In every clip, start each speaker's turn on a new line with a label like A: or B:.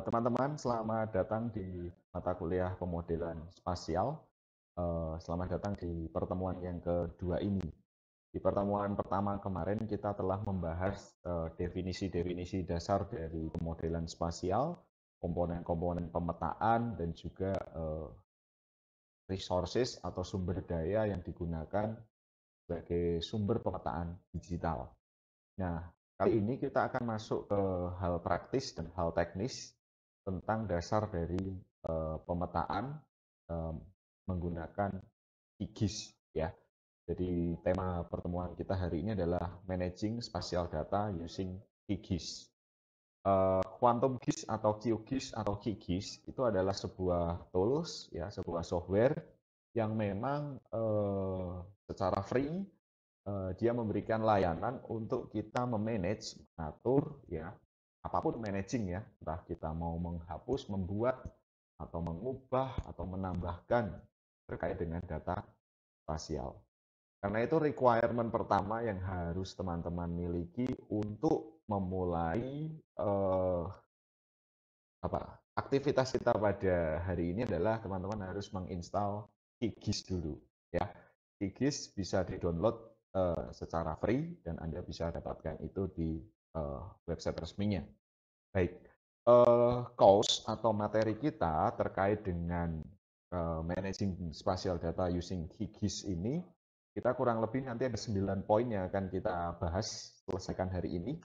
A: Teman-teman, selamat datang di mata kuliah pemodelan spasial. Selamat datang di pertemuan yang kedua ini. Di pertemuan pertama kemarin kita telah membahas definisi-definisi dasar dari pemodelan spasial, komponen-komponen pemetaan, dan juga resources atau sumber daya yang digunakan sebagai sumber pemetaan digital. Nah, kali ini kita akan masuk ke hal praktis dan hal teknis tentang dasar dari pemetaan eh, menggunakan QGIS ya. Jadi tema pertemuan kita hari ini adalah Managing Spatial Data Using QGIS. Quantum GIS atau QGIS atau QGIS itu adalah sebuah tools ya, sebuah software yang memang secara free dia memberikan layanan untuk kita memanage, mengatur ya, apapun managing ya, entah kita mau menghapus, membuat, atau mengubah, atau menambahkan terkait dengan data spasial. Karena itu requirement pertama yang harus teman-teman miliki untuk memulai aktivitas kita pada hari ini adalah teman-teman harus menginstal QGIS dulu ya. QGIS bisa di-download secara free dan Anda bisa dapatkan itu di website resminya. Baik, course atau materi kita terkait dengan managing spatial data using QGIS ini, kita kurang lebih nanti ada 9 poin yang akan kita bahas selesaikan hari ini.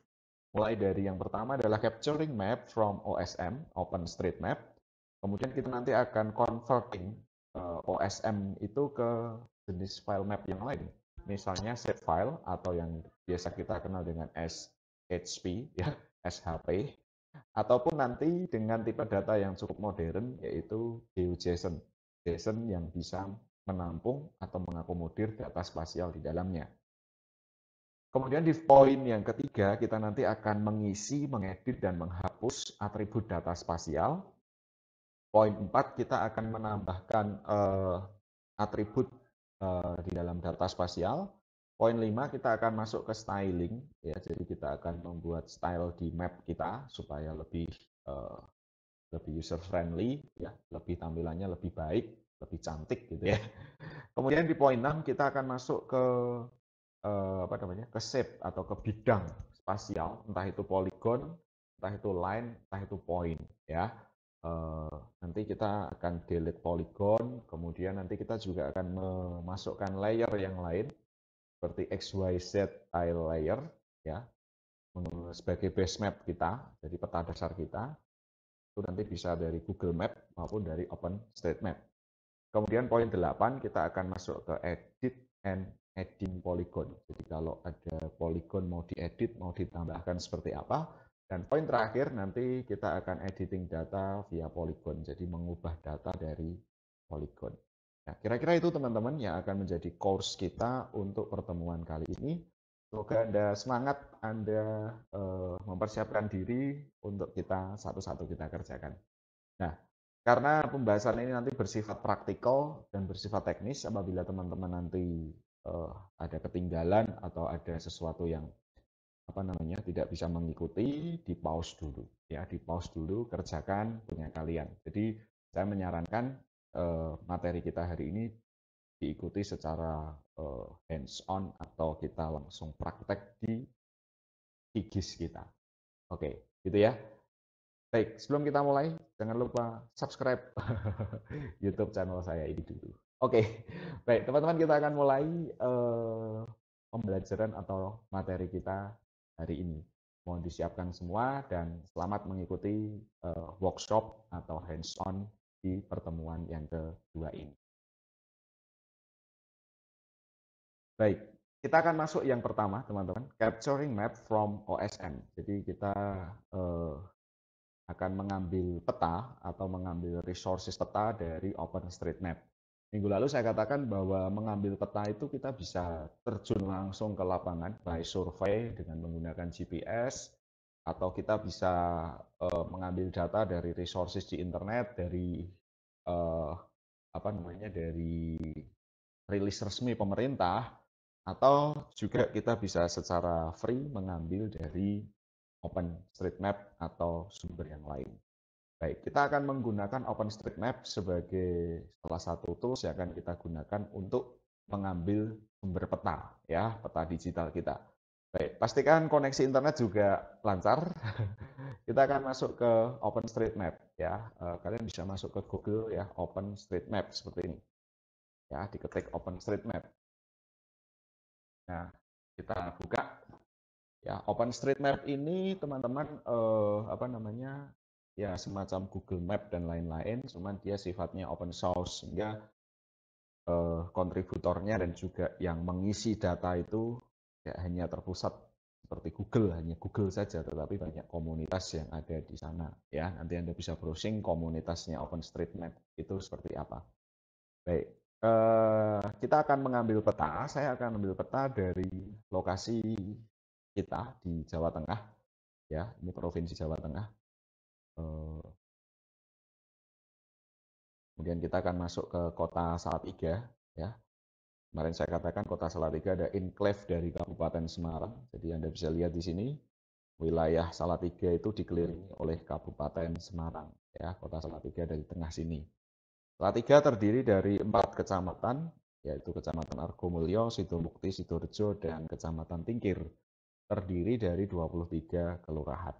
A: Mulai dari yang pertama adalah capturing map from OSM, OpenStreetMap. Kemudian kita nanti akan converting OSM itu ke jenis file map yang lain. Misalnya shapefile atau yang biasa kita kenal dengan SHP, ya, SHP. Ataupun nanti dengan tipe data yang cukup modern yaitu GeoJSON. JSON yang bisa menampung atau mengakomodir data spasial di dalamnya. Kemudian di poin yang ketiga, kita nanti akan mengisi, mengedit, dan menghapus atribut data spasial. Poin 4, kita akan menambahkan atribut di dalam data spasial. Poin 5, kita akan masuk ke styling. Ya, jadi kita akan membuat style di map kita supaya lebih user friendly, ya, lebih tampilannya lebih baik, lebih cantik gitu ya. Kemudian di poin 6 kita akan masuk ke ke shape atau ke bidang spasial, entah itu polygon, entah itu line, entah itu point ya. Nanti kita akan delete polygon, kemudian nanti kita juga akan memasukkan layer yang lain seperti XYZ tile layer ya sebagai base map kita, jadi peta dasar kita. Itu nanti bisa dari Google Map maupun dari OpenStreetMap. Kemudian poin 8 kita akan masuk ke edit and adding polygon. Jadi kalau ada polygon mau diedit, mau ditambahkan seperti apa. Dan poin terakhir nanti kita akan editing data via polygon. Jadi mengubah data dari polygon. Nah, kira-kira itu teman-teman yang akan menjadi course kita untuk pertemuan kali ini. Semoga Anda semangat, Anda mempersiapkan diri untuk kita satu-satu kita kerjakan. Nah, karena pembahasan ini nanti bersifat praktikal dan bersifat teknis, apabila teman-teman nanti ada ketinggalan atau ada sesuatu yang tidak bisa mengikuti, di pause dulu ya, di pause dulu, kerjakan punya kalian. Jadi saya menyarankan materi kita hari ini diikuti secara hands on atau kita langsung praktek di QGIS kita. Oke, gitu ya. Baik, sebelum kita mulai, jangan lupa subscribe YouTube channel saya ini dulu. Oke, baik teman-teman, kita akan mulai pembelajaran atau materi kita hari ini. Mohon disiapkan semua dan selamat mengikuti workshop atau hands-on di pertemuan yang kedua ini. Baik, kita akan masuk yang pertama teman-teman, capturing map from OSM. Jadi kita akan mengambil peta atau mengambil resources peta dari OpenStreetMap. Minggu lalu saya katakan bahwa mengambil peta itu kita bisa terjun langsung ke lapangan by survey dengan menggunakan GPS, atau kita bisa mengambil data dari resources di internet, dari uh, dari rilis resmi pemerintah, atau juga kita bisa secara free mengambil dari OpenStreetMap atau sumber yang lain. Baik, kita akan menggunakan OpenStreetMap sebagai salah satu tools yang akan kita gunakan untuk mengambil sumber peta, ya, peta digital kita. Baik, pastikan koneksi internet juga lancar. Kita akan masuk ke OpenStreetMap, ya. Kalian bisa masuk ke Google, ya, OpenStreetMap seperti ini, ya. Diketik OpenStreetMap. Nah, kita buka. Ya, OpenStreetMap ini teman-teman apa namanya? Ya, semacam Google Map dan lain-lain, cuman dia sifatnya open source sehingga kontributornya dan juga yang mengisi data itu ya hanya terpusat seperti Google, hanya Google saja, tetapi banyak komunitas yang ada di sana. Ya, nanti Anda bisa browsing komunitasnya OpenStreetMap itu seperti apa. Baik, kita akan mengambil peta. Saya akan ambil peta dari lokasi kita di Jawa Tengah, ya, ini provinsi Jawa Tengah. Kemudian kita akan masuk ke kota Salatiga, ya. Kemarin saya katakan kota Salatiga ada enclave dari Kabupaten Semarang. Jadi Anda bisa lihat di sini wilayah Salatiga itu dikelilingi oleh Kabupaten Semarang, ya. Kota Salatiga dari tengah sini. Salatiga terdiri dari 4 kecamatan, yaitu Kecamatan Argomulyo, Sidomukti, Sidorejo, dan Kecamatan Tingkir. Terdiri dari 23 kelurahan.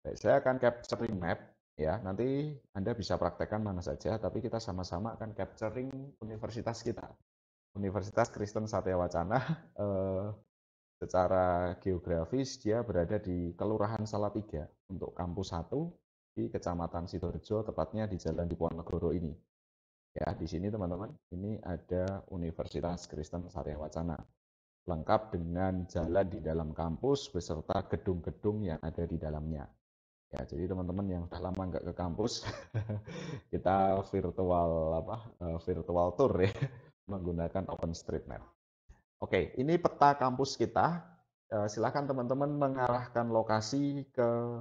A: Baik, saya akan capturing map, ya. Nanti Anda bisa praktekkan mana saja, tapi kita sama-sama akan capturing universitas kita. Universitas Kristen Satya Wacana, secara geografis dia berada di Kelurahan Salatiga untuk kampus 1 di Kecamatan Sidorejo, tepatnya di Jalan Diponegoro ini. Ya, di sini teman-teman, ini ada Universitas Kristen Satya Wacana, lengkap dengan jalan di dalam kampus beserta gedung-gedung yang ada di dalamnya. Ya, jadi teman-teman yang sudah lama nggak ke kampus, kita virtual tour, ya, menggunakan OpenStreetMap. Oke, ini peta kampus kita. Silakan teman-teman mengarahkan lokasi ke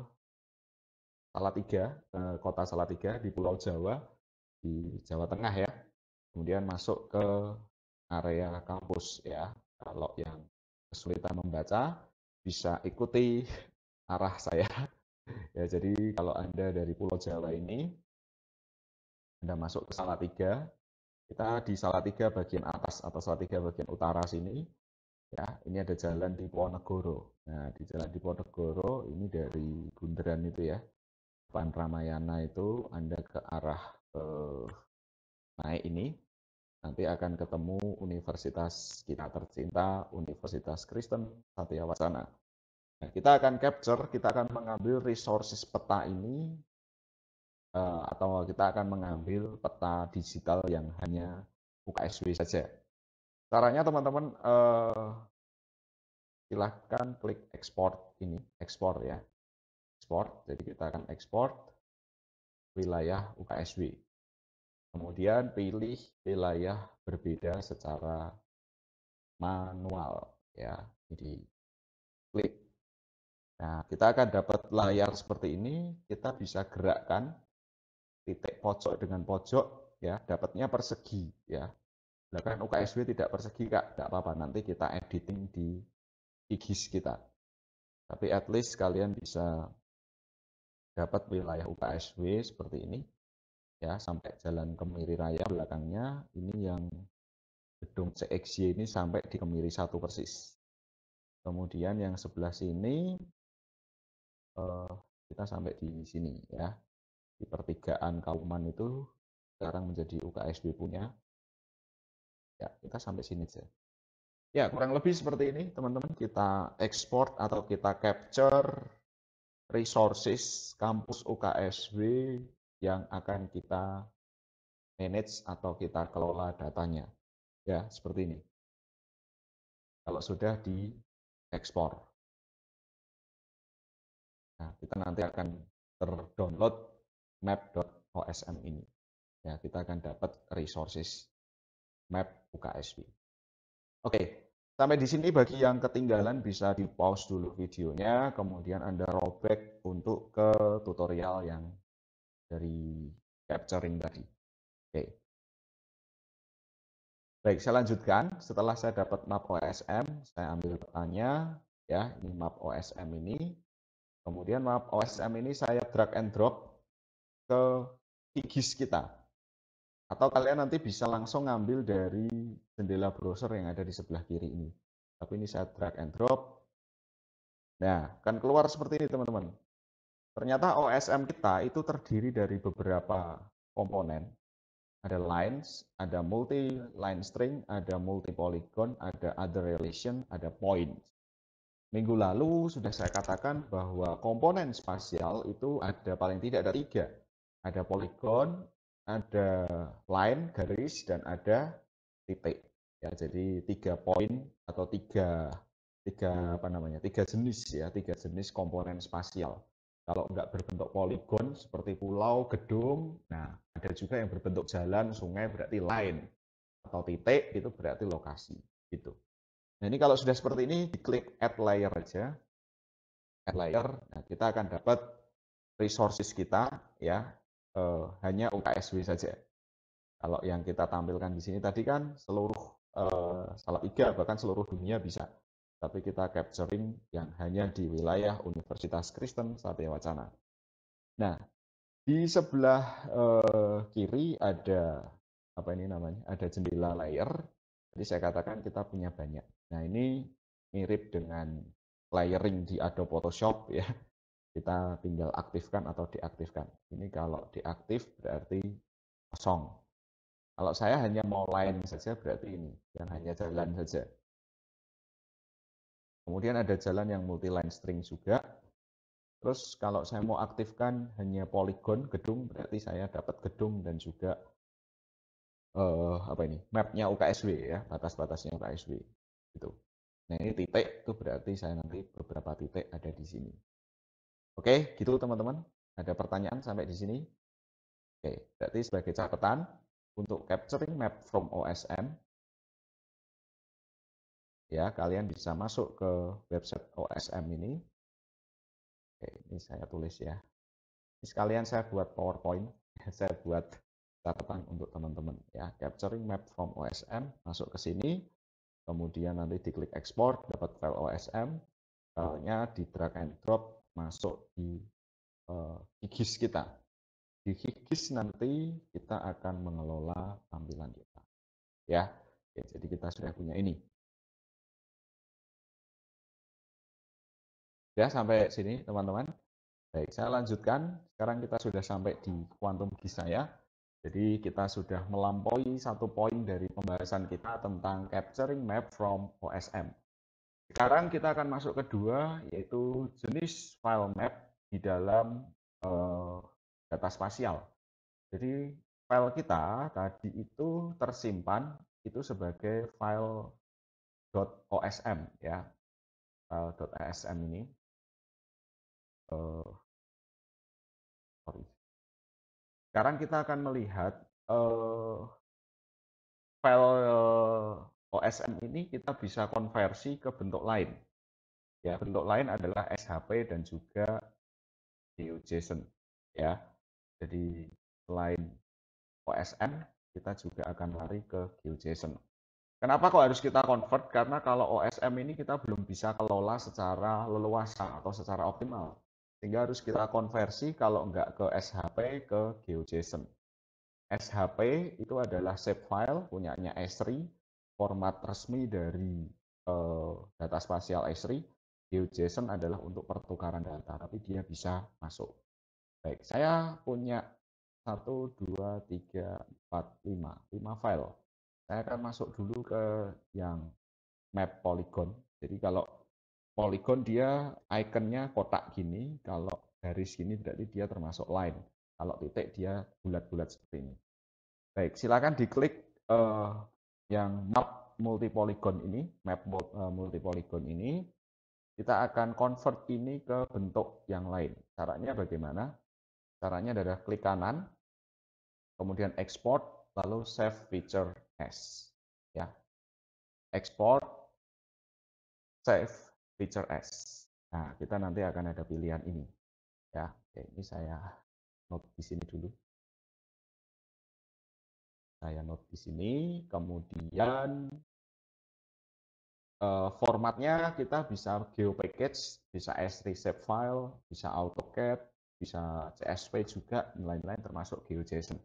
A: Salatiga, kota Salatiga di Pulau Jawa, di Jawa Tengah, ya. Kemudian masuk ke area kampus, ya. Kalau yang kesulitan membaca, bisa ikuti arah saya. Ya, jadi kalau Anda dari Pulau Jawa ini, Anda masuk ke Salatiga, kita di Salatiga bagian atas atau Salatiga bagian utara sini, ya. Ini ada jalan di Ponegoro. Nah, di jalan di Ponegoro ini dari Bundaran itu, ya, Pan Ramayana itu Anda ke arah naik ini, nanti akan ketemu universitas kita tercinta, Universitas Kristen Satya Wacana. Nah, kita akan capture, kita akan mengambil resources peta ini, atau kita akan mengambil peta digital yang hanya UKSW saja. Caranya teman-teman, silahkan klik export ini, ekspor, ya, ekspor. Jadi kita akan ekspor wilayah UKSW. Kemudian pilih wilayah berbeda secara manual, ya. Jadi klik. Nah, kita akan dapat layar seperti ini. Kita bisa gerakkan titik pojok dengan pojok, ya. Dapatnya persegi, ya. Bahkan UKSW tidak persegi, Kak, tidak apa-apa. Nanti kita editing di IGIS kita. Tapi at least kalian bisa dapat wilayah UKSW seperti ini, ya, sampai Jalan Kemiri Raya belakangnya. Ini yang gedung CXY ini sampai di Kemiri 1 persis. Kemudian yang sebelah sini kita sampai di sini, ya, di pertigaan Kauman itu sekarang menjadi UKSW punya. Ya, kita sampai sini saja. Ya, kurang lebih seperti ini teman-teman. Kita ekspor atau kita capture resources kampus UKSW yang akan kita manage atau kita kelola datanya. Ya, seperti ini. Kalau sudah diekspor. Nah, kita nanti akan terdownload map.osm ini. Ya, kita akan dapat resources map UKSW. Oke, sampai di sini bagi yang ketinggalan bisa di-pause dulu videonya, kemudian Anda rollback untuk ke tutorial yang dari capturing tadi. Oke. Baik, saya lanjutkan. Setelah saya dapat map OSM, saya ambil petanya, ya, ini map OSM ini. Kemudian map OSM ini saya drag and drop ke QGIS kita. Atau kalian nanti bisa langsung ngambil dari jendela browser yang ada di sebelah kiri ini. Tapi ini saya drag and drop. Nah, kan keluar seperti ini teman-teman. Ternyata OSM kita itu terdiri dari beberapa komponen. Ada lines, ada multi line string, ada multi polygon, ada other relation, ada point. Minggu lalu sudah saya katakan bahwa komponen spasial itu ada paling tidak ada 3. Ada polygon, ada line, garis, dan ada titik. Ya, jadi 3 poin atau tiga jenis ya, 3 jenis komponen spasial. Kalau nggak berbentuk poligon seperti pulau, gedung, nah ada juga yang berbentuk jalan, sungai berarti line, atau titik itu berarti lokasi gitu. Nah ini kalau sudah seperti ini diklik add layer aja, add layer, nah kita akan dapat resources kita ya hanya UKSW saja. Kalau yang kita tampilkan di sini tadi kan seluruh Salatiga bahkan seluruh dunia bisa. Tapi kita capturing yang hanya di wilayah Universitas Kristen Satya Wacana. Nah, di sebelah kiri ada apa ini namanya? Ada jendela layer. Jadi saya katakan kita punya banyak. Nah, ini mirip dengan layering di Adobe Photoshop ya. Kita tinggal aktifkan atau diaktifkan. Ini kalau diaktif berarti kosong. Kalau saya hanya mau line saja berarti ini, yang hanya jalan saja. Kemudian ada jalan yang multi line string juga. Terus kalau saya mau aktifkan hanya polygon gedung berarti saya dapat gedung dan juga apa ini mapnya UKSW ya, batas-batasnya UKSW gitu. Nah ini titik itu berarti saya nanti beberapa titik ada di sini. Oke, gitu teman-teman. Ada pertanyaan sampai di sini? Oke, berarti sebagai catatan untuk capturing map from OSM ya kalian bisa masuk ke website OSM ini. Oke, ini saya tulis ya. Ini sekalian saya buat PowerPoint, saya buat catatan untuk teman-teman ya. Capturing map from OSM, masuk ke sini, kemudian nanti diklik export, dapat file OSM, filenya di drag and drop masuk di QGIS kita. Di QGIS nanti kita akan mengelola tampilan kita. Ya, jadi kita sudah punya ini. Ya, sampai sini teman-teman. Baik, saya lanjutkan. Sekarang kita sudah sampai di quantum GIS saya. Jadi kita sudah melampaui satu poin dari pembahasan kita tentang capturing map from OSM. Sekarang kita akan masuk kedua, yaitu jenis file map di dalam data spasial. Jadi file kita tadi itu tersimpan itu sebagai file .osm ya, file .osm ini. Sorry. Sekarang kita akan melihat file OSM ini kita bisa konversi ke bentuk lain. Ya, bentuk lain adalah SHP dan juga GeoJSON. Ya, jadi selain OSM, kita juga akan lari ke GeoJSON. Kenapa kok harus kita convert? Karena kalau OSM ini kita belum bisa kelola secara leluasa atau secara optimal. Sehingga harus kita konversi kalau enggak ke SHP ke GeoJSON. SHP itu adalah shape file punyanya Esri, format resmi dari data spasial Esri. GeoJSON adalah untuk pertukaran data, tapi dia bisa masuk. Baik, saya punya 1, 2, 3, 4, 5 file. Saya akan masuk dulu ke yang map polygon. Jadi kalau polygon dia ikonnya kotak gini, kalau garis gini berarti dia termasuk line. Kalau titik dia bulat-bulat seperti ini. Baik, silakan diklik yang map multi polygon ini, multi polygon ini. Kita akan convert ini ke bentuk yang lain. Caranya bagaimana? Caranya adalah klik kanan, kemudian export, lalu save feature as. Ya, export, save feature as. Nah, kita nanti akan ada pilihan ini. Ya, oke, ini saya note di sini dulu. Saya note di sini, kemudian formatnya kita bisa GeoPackage, bisa S3 shape file, bisa AutoCAD, bisa CSV juga, lain-lain termasuk GeoJSON.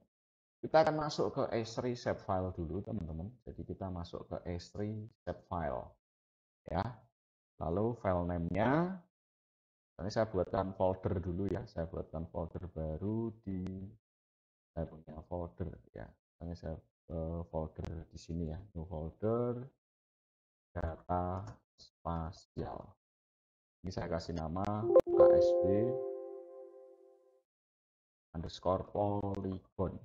A: Kita akan masuk ke S3 shapefile dulu, teman-teman. Jadi kita masuk ke S3 shapefile, ya. Lalu file name-nya, ini saya buatkan folder dulu ya. Saya buatkan folder baru di saya punya folder ya. Ini saya folder di sini ya. New folder data spasial. Ini saya kasih nama UKSB underscore polygon.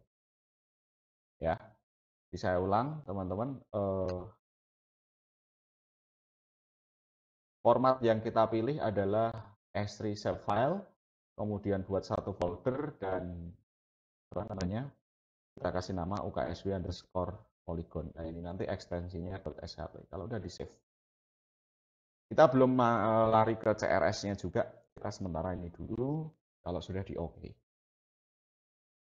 A: Ya, bisa saya ulang teman-teman. Format yang kita pilih adalah S3 shapefile, kemudian buat satu folder dan apa namanya, kita kasih nama UKSB underscore polygon. Nah ini nanti ekstensinya .shp. Kalau udah di save, kita belum lari ke CRS-nya juga. Kita sementara ini dulu. Kalau sudah di OK,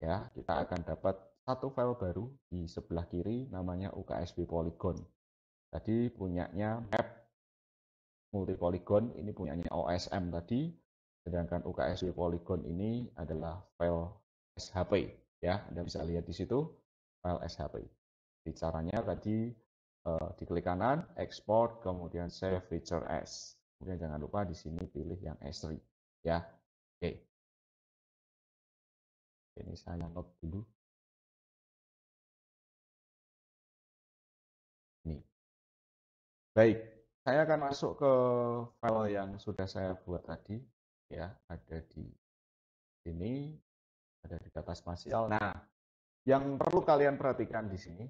A: ya kita akan dapat satu file baru di sebelah kiri namanya UKSB polygon. Tadi punyanya map multi-polygon, ini punyanya OSM tadi, sedangkan UKSB polygon ini adalah file SHP, ya. Anda bisa lihat di situ file SHP. Jadi caranya tadi diklik kanan, export, kemudian save feature as. Kemudian jangan lupa di sini pilih yang S3, ya. Oke. Ini saya note dulu. Ini. Baik, saya akan masuk ke file yang sudah saya buat tadi, ya. Ada di sini, ada di data spasial. Nah, yang perlu kalian perhatikan di sini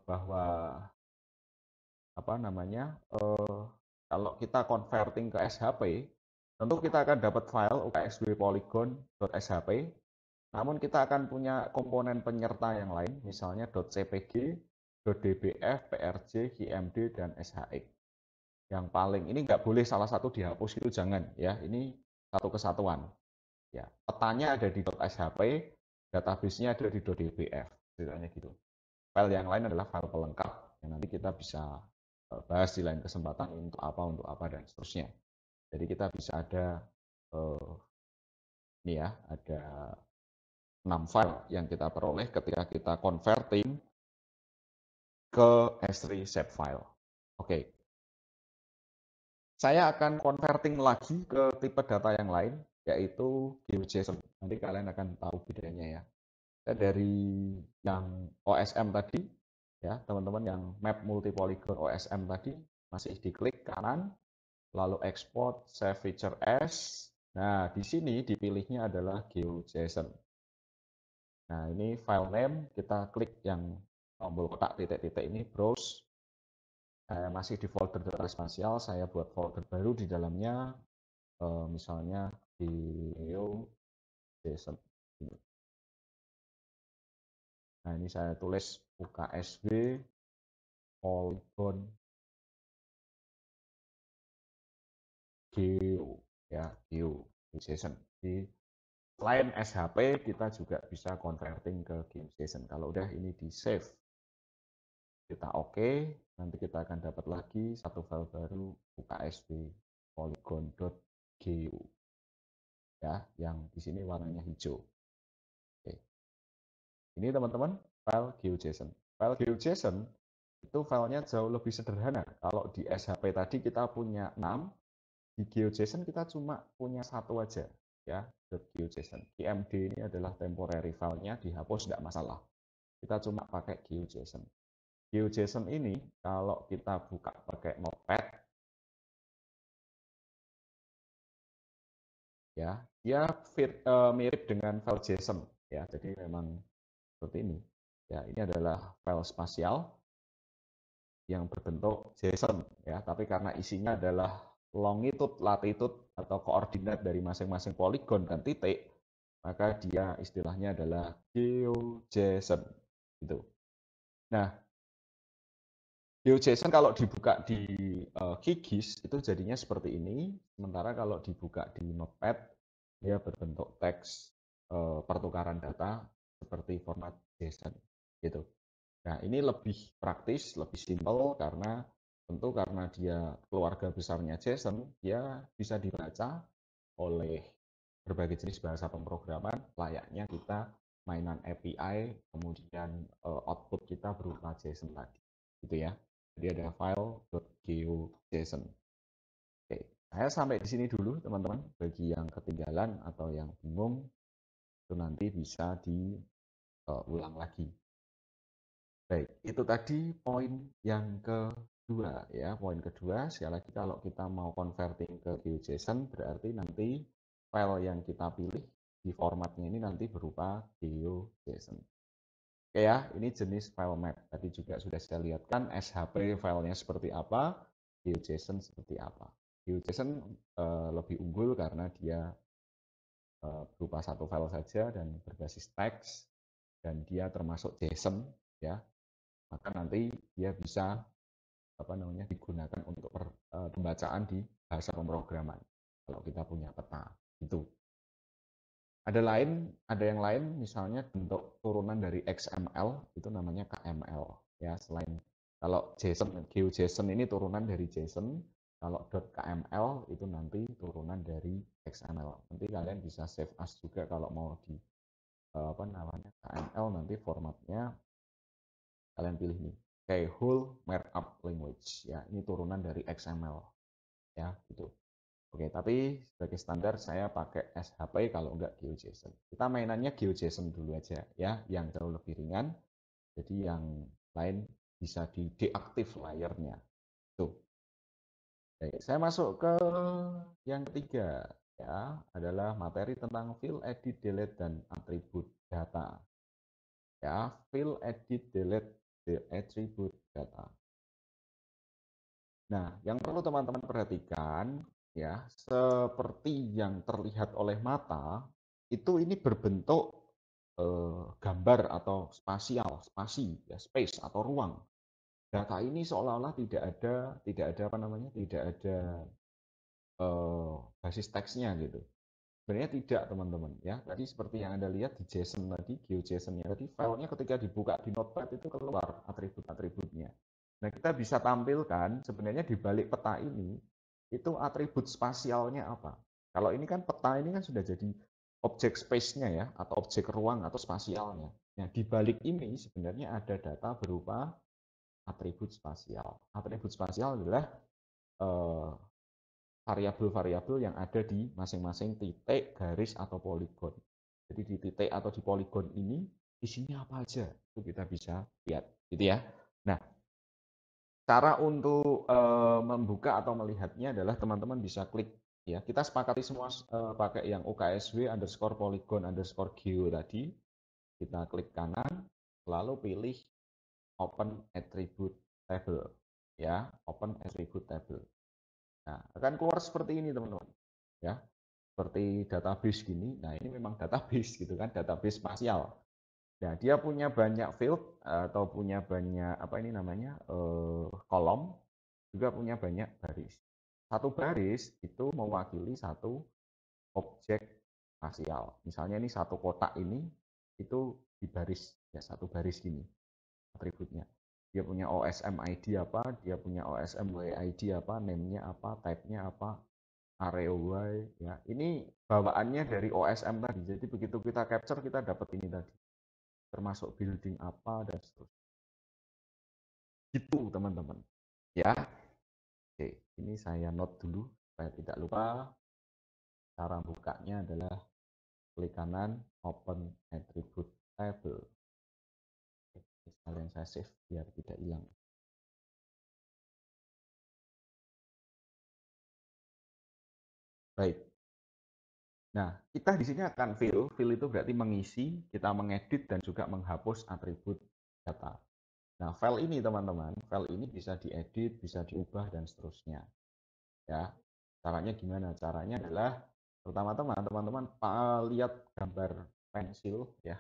A: bahwa apa namanya, kalau kita converting ke SHP, tentu kita akan dapat file UKSB polygon.shp, namun kita akan punya komponen penyerta yang lain, misalnya .cpg, .dbf, prj, gmd, dan shex. Yang paling ini nggak boleh salah satu dihapus, itu jangan ya, ini satu kesatuan. Ya, petanya ada di .shp, database-nya ada di .dbf, ceritanya gitu. File yang lain adalah file pelengkap yang nanti kita bisa bahas di lain kesempatan untuk apa dan seterusnya. Jadi kita bisa ada ini ya, ada 6 file yang kita peroleh ketika kita converting ke S3 shapefile. Oke. Saya akan converting lagi ke tipe data yang lain, yaitu GeoJSON. Nanti kalian akan tahu bedanya ya. Saya dari yang OSM tadi, ya teman-teman, yang map multi-polygon OSM tadi, masih diklik kanan, lalu export, save feature as. Nah, di sini dipilihnya adalah GeoJSON. Nah, ini file name, kita klik yang tombol kotak titik-titik ini, browse. Saya masih di folder data spasial, saya buat folder baru di dalamnya, misalnya GeoJSON. Nah, ini saya tulis UKSB polygon geo, ya, GeoJSON. Di selain SHP, kita juga bisa converting ke GeoJSON. Kalau udah ini di save, kita OK, nanti kita akan dapat lagi satu file baru UKSB polygon.geo, ya, yang di sini warnanya hijau. Oke. Ini teman-teman file GeoJSON. File GeoJSON itu filenya jauh lebih sederhana. Kalau di SHP tadi kita punya 6, di GeoJSON kita cuma punya satu aja, ya, .geoJSON. GMD ini adalah temporary filenya, dihapus tidak masalah. Kita cuma pakai GeoJSON. GeoJSON ini kalau kita buka pakai Notepad, ya, dia mirip dengan file JSON, ya. Jadi memang seperti ini. Ya, ini adalah file spasial yang berbentuk JSON, ya. Tapi karena isinya adalah longitude, latitude atau koordinat dari masing-masing poligon dan titik, maka dia istilahnya adalah GeoJSON. Gitu. Nah, GeoJSON kalau dibuka di QGIS itu jadinya seperti ini, sementara kalau dibuka di Notepad dia berbentuk teks pertukaran data seperti format JSON gitu. Nah, ini lebih praktis, lebih simpel karena tentu karena dia keluarga besarnya JSON, dia bisa dibaca oleh berbagai jenis bahasa pemrograman layaknya kita mainan API, kemudian output kita berupa JSON tadi, gitu ya. Jadi ada file.geojson. Oke, saya sampai di sini dulu teman-teman. Bagi yang ketinggalan atau yang bingung, itu nanti bisa diulang lagi. Baik, itu tadi poin yang kedua ya. Poin kedua, sekali lagi kalau kita mau converting ke GeoJSON berarti nanti file yang kita pilih di formatnya ini nanti berupa GeoJSON. Oke ya, ini jenis file map. Tadi juga sudah saya lihatkan SHP filenya seperti apa, GeoJSON seperti apa. GeoJSON lebih unggul karena dia berupa satu file saja dan berbasis teks dan dia termasuk JSON ya. Maka nanti dia bisa digunakan untuk pembacaan di bahasa pemrograman kalau kita punya peta itu. Ada yang lain misalnya bentuk turunan dari XML itu namanya KML ya. Selain kalau JSON, GeoJSON ini turunan dari JSON, kalau .kml itu nanti turunan dari XML. Nanti kalian bisa save as juga kalau mau di KML nanti formatnya kalian pilih nih kayak whole markup language ya, ini turunan dari XML ya gitu. Oke, tapi sebagai standar saya pakai SHP kalau enggak GeoJSON. Kita mainannya GeoJSON dulu aja ya, yang jauh lebih ringan. Jadi yang lain bisa di deaktif layernya. Tuh. Oke, saya masuk ke yang ketiga ya, adalah materi tentang fill, edit, delete dan atribut data. Ya, fill, edit, delete, attribute data. Nah, yang perlu teman-teman perhatikan ya, seperti yang terlihat oleh mata, itu ini berbentuk gambar atau spasi, ya, space atau ruang. Data ini seolah-olah tidak ada basis teksnya gitu. Sebenarnya tidak teman-teman ya. Tadi seperti yang Anda lihat di JSON tadi, GeoJSON-nya tadi, filenya ketika dibuka di Notepad itu keluar atribut-atributnya. Nah, kita bisa tampilkan sebenarnya di balik peta ini itu atribut spasialnya apa. Kalau ini kan peta ini kan sudah jadi objek space-nya ya, atau objek ruang atau spasialnya. Nah, di balik ini sebenarnya ada data berupa atribut spasial. Atribut spasial adalah eh, variabel-variabel yang ada di masing-masing titik, garis, atau poligon. Jadi di titik atau di poligon ini isinya apa aja itu kita bisa lihat, gitu ya. Nah, cara untuk membuka atau melihatnya adalah teman-teman bisa klik ya. Kita sepakati semua pakai yang UKSW underscore polygon underscore geo tadi. Kita klik kanan, lalu pilih open attribute table ya, open attribute table. Nah, akan keluar seperti ini teman-teman ya, seperti database gini. Nah, ini memang database gitu kan, database spasial. Nah, dia punya banyak field atau punya banyak kolom, juga punya banyak baris. Satu baris itu mewakili satu objek spasial. Misalnya ini satu kotak ini itu di baris ya, satu baris gini atributnya. Dia punya OSM ID apa, dia punya OSM WID apa, name-nya apa, type-nya apa, Array ya. Ini bawaannya dari OSM tadi. Jadi begitu kita capture kita dapat ini tadi. Termasuk building apa dan seterusnya. Gitu teman-teman. Ya. Oke, ini saya note dulu supaya tidak lupa. Cara bukanya adalah klik kanan open attribute table. Oke, sekalian saya save biar tidak hilang. Baik. Nah, kita di sini akan fill. Fill itu berarti mengisi, kita mengedit dan juga menghapus atribut data. Nah, file ini teman-teman, file ini bisa diedit, bisa diubah dan seterusnya. Ya. Caranya gimana? Caranya adalah pertama-tama teman-teman lihat gambar pensil ya,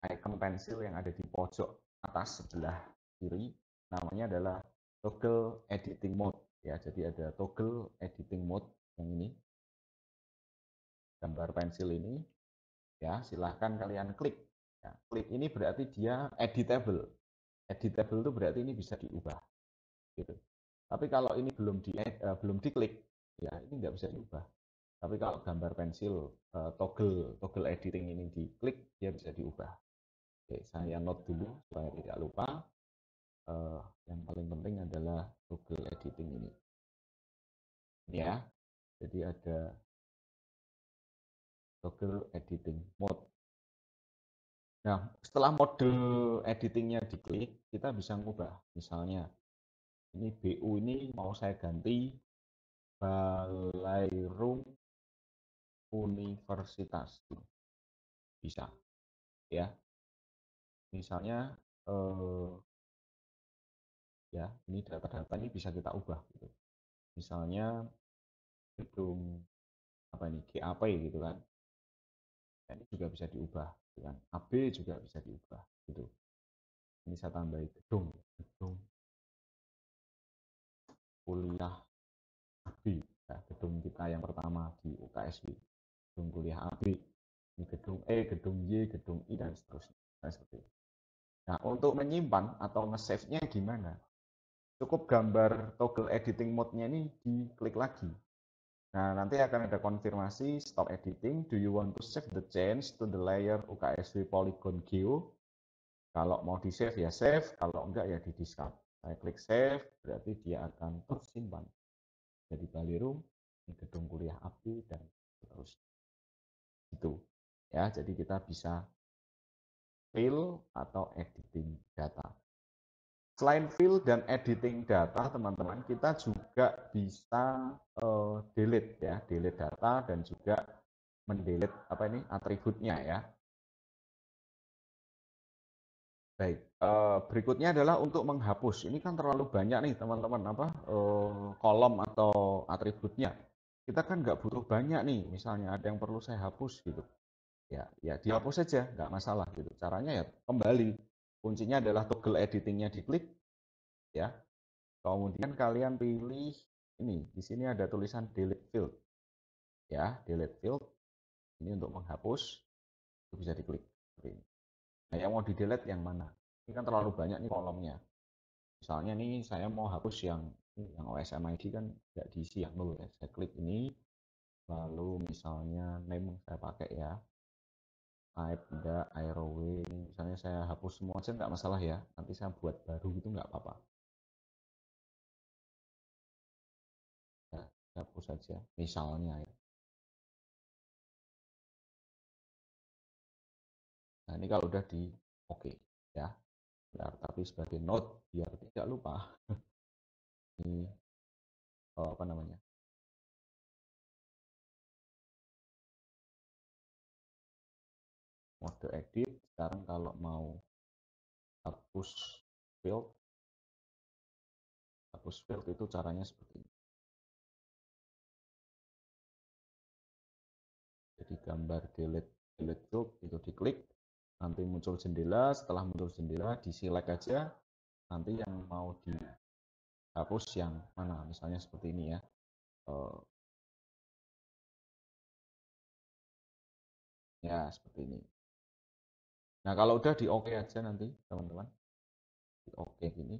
A: icon pensil yang ada di pojok atas sebelah kiri, namanya adalah toggle editing mode ya. Jadi ada toggle editing mode yang ini. Gambar pensil ini ya, silahkan kalian klik. Ya, klik ini berarti dia editable. Editable itu berarti ini bisa diubah gitu. Tapi kalau ini belum diklik, ya ini nggak bisa diubah. Tapi kalau gambar pensil, toggle editing ini diklik, dia bisa diubah. Oke, saya note dulu supaya tidak lupa. Yang paling penting adalah toggle editing ini. Ini ya, jadi ada toggle editing mode. Nah, setelah mode editingnya diklik, kita bisa ngubah. Misalnya, ini BU ini mau saya ganti Baleirung Universitas. Bisa, ya. Misalnya, ya, ini data-data ini bisa kita ubah. Gitu. Misalnya, gedung apa ini, GAP gitu kan. Nah, ini juga bisa diubah. Gitu kan. AB juga bisa diubah. Gitu. Ini saya tambahin gedung kuliah AB, ya, gedung kita yang pertama di UKSW, gedung kuliah AB, ini gedung E, gedung Y, gedung I, dan seterusnya. Nah, seperti itu. Nah, untuk menyimpan atau nge-save-nya gimana? Cukup gambar toggle editing mode-nya ini diklik lagi. Nah, nanti akan ada konfirmasi stop editing. Do you want to save the change to the layer UKSW Polygon Geo? Kalau mau di save ya save, kalau enggak ya di discard. Saya klik save, berarti dia akan tersimpan. Jadi Balirum, ini gedung kuliah ABI, dan terus itu. Ya, jadi kita bisa fill atau editing data. Selain fill dan editing data, teman-teman, kita juga bisa delete ya, delete data dan juga mendelete apa ini atributnya ya. Baik, berikutnya adalah untuk menghapus. Ini kan terlalu banyak nih teman-teman apa kolom atau atributnya. Kita kan nggak butuh banyak nih. Misalnya ada yang perlu saya hapus gitu. Ya dihapus saja, nggak masalah gitu. Caranya ya kembali. Kuncinya adalah toggle editingnya diklik ya. Kemudian kalian pilih ini. Di sini ada tulisan delete field. Ya, delete field. Ini untuk menghapus. Itu bisa diklik. Nah, yang mau di delete yang mana? Ini kan terlalu banyak nih kolomnya. Misalnya nih saya mau hapus yang OSMID kan nggak diisi yang nol ya. Saya klik ini, lalu misalnya name saya pakai ya. Type enggak, aeroway. Misalnya saya hapus semua aja nggak masalah ya. Nanti saya buat baru gitu nggak apa-apa. Ya, hapus saja. Misalnya ya. Nah ini kalau udah di oke ya. Nah, tapi sebagai note biar tidak lupa. Ini apa namanya? Mode edit. Sekarang kalau mau hapus field, itu caranya seperti ini. Jadi gambar delete field itu diklik, nanti muncul jendela. Setelah muncul jendela, di select aja. Nanti yang mau dihapus yang mana? Misalnya seperti ini ya. Ya seperti ini. Nah kalau udah di oke aja nanti teman-teman, di oke gini.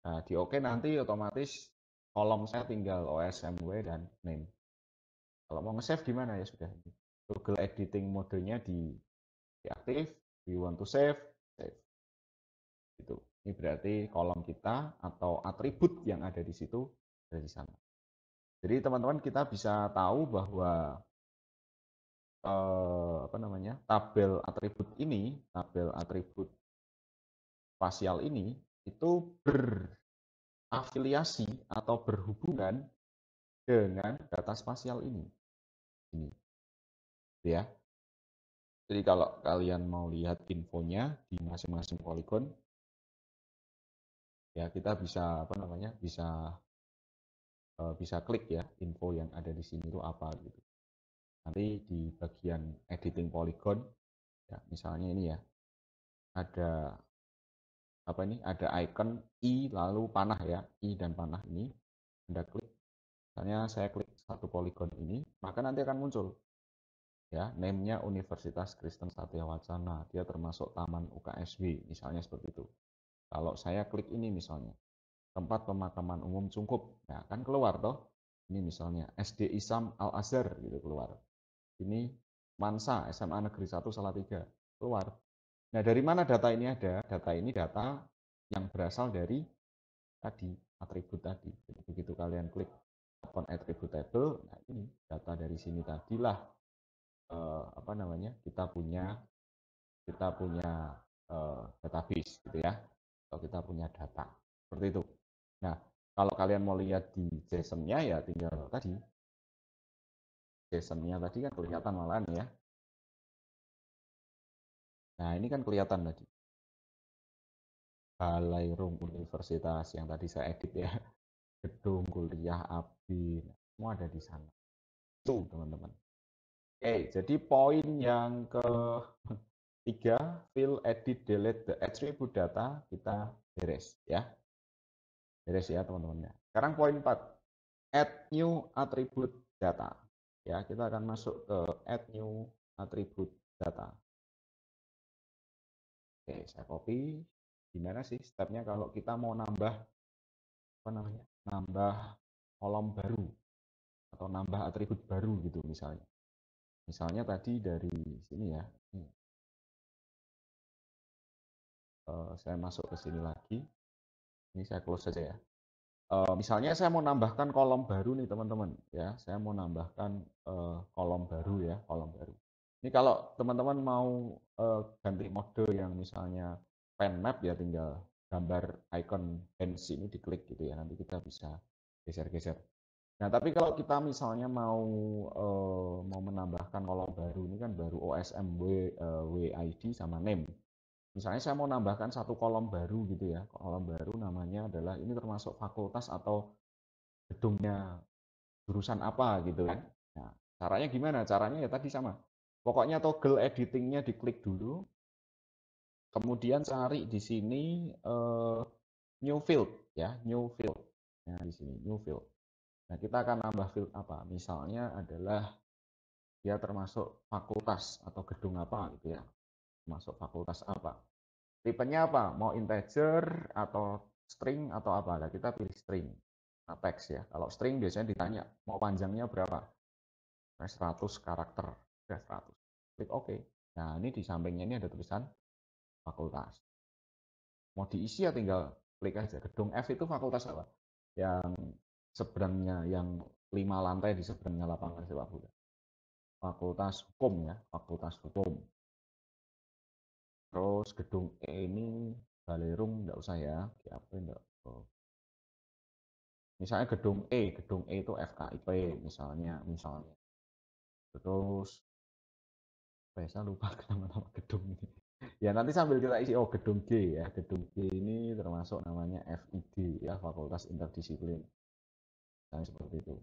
A: Nah di oke nanti otomatis kolom saya tinggal OSMW dan name. Kalau mau nge-save gimana ya sudah. Google editing modenya diaktif. We want to save, save. Itu. Ini berarti kolom kita atau atribut yang ada di situ ada di sana. Jadi teman-teman kita bisa tahu bahwa apa namanya tabel atribut spasial ini itu berafiliasi atau berhubungan dengan data spasial ini ya. Jadi kalau kalian mau lihat infonya di masing-masing poligon, ya kita bisa apa namanya bisa klik ya info yang ada di sini itu apa gitu. Nanti di bagian editing poligon, ya misalnya ini ya ada apa ini ada icon i lalu panah ya i dan panah ini Anda klik. Misalnya saya klik satu poligon ini, maka nanti akan muncul ya name-nya Universitas Kristen Satya Wacana, dia termasuk Taman UKSW misalnya seperti itu. Kalau saya klik ini misalnya tempat pemakaman umum Cungkup, ya kan keluar toh. Ini misalnya SD Isam Al Azhar gitu keluar. Ini Mansa SMA Negeri 1 Salatiga keluar. Nah, dari mana data ini ada? Data ini data yang berasal dari tadi atribut tadi. Jadi begitu kalian klik open attribute table, nah ini data dari sini tadilah apa namanya? Kita punya database gitu ya. Atau kita punya data. Seperti itu. Nah, kalau kalian mau lihat di JSON-nya ya tinggal tadi JSON-nya tadi kan kelihatan malahan ya. Nah, ini kan kelihatan tadi. Balai Rum Universitas yang tadi saya edit ya. Gedung kuliah ABI. Semua ada di sana. Itu, teman-teman. Oke, jadi poin yang ketiga, fill, edit, delete the attribute data, kita beres ya. Beres ya, teman-teman. Sekarang poin 4, add new attribute data. Ya, kita akan masuk ke add new attribute data. Oke, saya copy. Gimana sih stepnya kalau kita mau nambah apa namanya? Nambah kolom baru atau nambah atribut baru gitu misalnya. Misalnya tadi dari sini ya. Saya masuk ke sini lagi. Ini saya close saja ya. Misalnya saya mau nambahkan kolom baru nih teman-teman ya. Saya mau nambahkan kolom baru ya, kolom baru. Ini kalau teman-teman mau ganti mode yang misalnya pen map ya tinggal gambar icon hands ini diklik gitu ya. Nanti kita bisa geser-geser. Nah, tapi kalau kita misalnya mau menambahkan kolom baru ini kan baru OSM WID sama name. Misalnya saya mau nambahkan satu kolom baru gitu ya. Kolom baru namanya adalah ini termasuk fakultas atau gedungnya jurusan apa gitu kan. Nah, caranya gimana? Caranya ya tadi sama. Pokoknya toggle editingnya diklik dulu, kemudian cari di sini new field ya, new field. Nah, di sini new field. Nah, kita akan nambah field apa? Misalnya adalah dia termasuk fakultas atau gedung apa gitu ya. Termasuk fakultas apa. Tipenya apa? Mau integer atau string atau apa? Nah, kita pilih string. Nah, teks ya. Kalau string biasanya ditanya mau panjangnya berapa? Nah, 100 karakter. Ya, 100. Klik OK. Nah, ini di sampingnya ini ada tulisan fakultas. Mau diisi ya tinggal klik aja. Gedung F itu fakultas apa? Yang seberangnya, yang 5 lantai di seberangnya lapangan sepak bola. Fakultas Hukum ya, Fakultas Hukum. Terus gedung E ini Balerung enggak usah ya, GAP enggak. Oh. Misalnya gedung E itu FKIP misalnya. Terus saya lupa nama-nama gedung ini. Ya nanti sambil kita isi, oh gedung G ya, gedung G ini termasuk namanya FID ya, Fakultas Interdisiplin. Misalnya seperti itu.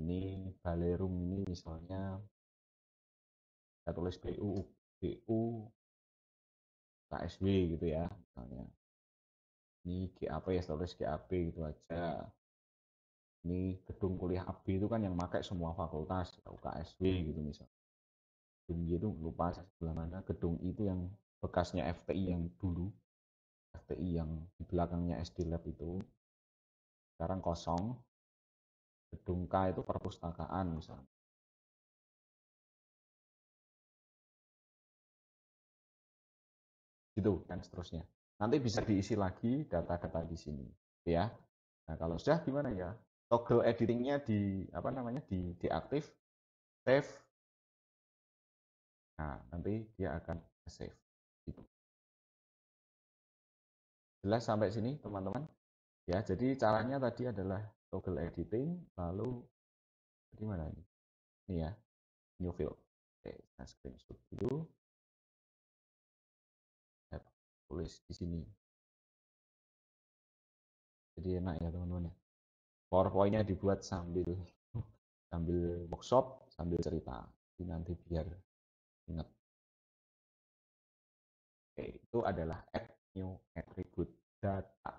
A: Ini Balerung ini misalnya saya tulis BU KSW gitu ya, misalnya. Ini GAP ya, saya tulis GAP gitu aja. Ini gedung kuliah AB itu kan yang pakai semua fakultas, UKSW gitu misalnya. Gedung Y itu lupa sebelah mana. Gedung I itu yang bekasnya FTI yang dulu, FTI yang di belakangnya SD Lab itu, sekarang kosong. Gedung K itu perpustakaan misalnya. Gitu dan seterusnya. Nanti bisa diisi lagi data-data di sini, ya. Nah, kalau sudah gimana ya? Toggle editingnya di apa namanya? Diaktif, save. Nah, nanti dia akan save. Gitu. Jelas sampai sini, teman-teman? Ya, jadi caranya tadi adalah toggle editing, lalu di mana ini? Ini ya, new field. Oke, saya screenshot dulu. Saya tulis di sini. Jadi enak ya teman-teman. PowerPoint-nya dibuat sambil workshop, sambil cerita. Jadi nanti biar ingat. Oke, itu adalah add new attribute data.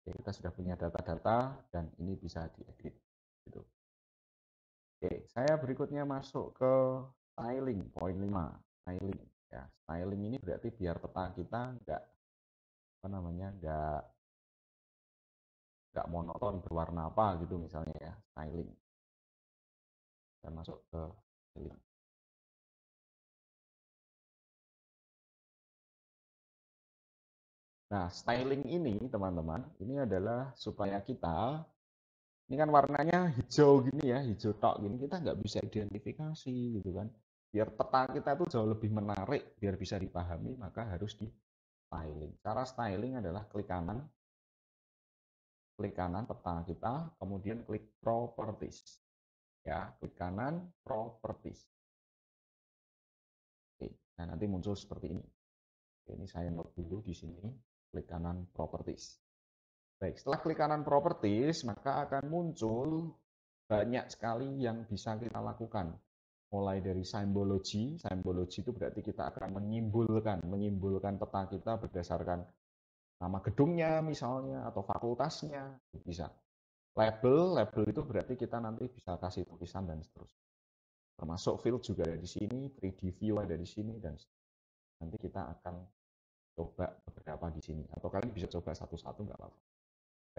A: Oke, kita sudah punya data-data dan ini bisa diedit. Gitu. Oke, saya berikutnya masuk ke styling, poin 5. Styling. Ya, styling ini berarti biar peta kita enggak apa namanya, enggak nggak monoton berwarna apa gitu misalnya ya, styling. Kita masuk ke styling. Nah, styling ini teman-teman, ini adalah supaya kita, ini kan warnanya hijau gini ya, hijau tok gini, kita nggak bisa identifikasi gitu kan. Biar peta kita itu jauh lebih menarik, biar bisa dipahami, maka harus di styling. Cara styling adalah klik kanan peta kita, kemudian klik properties. Ya, klik kanan properties. Oke, nah nanti muncul seperti ini. Oke, ini saya note dulu di sini, klik kanan properties. Baik, setelah klik kanan properties, maka akan muncul banyak sekali yang bisa kita lakukan. Mulai dari symbology, symbology itu berarti kita akan menyimbolkan peta kita berdasarkan nama gedungnya misalnya, atau fakultasnya, bisa. Label itu berarti kita nanti bisa kasih tulisan dan seterusnya. Termasuk field juga ada di sini, 3D view ada di sini, dan nanti kita akan coba beberapa di sini. Atau kalian bisa coba satu-satu, nggak apa-apa.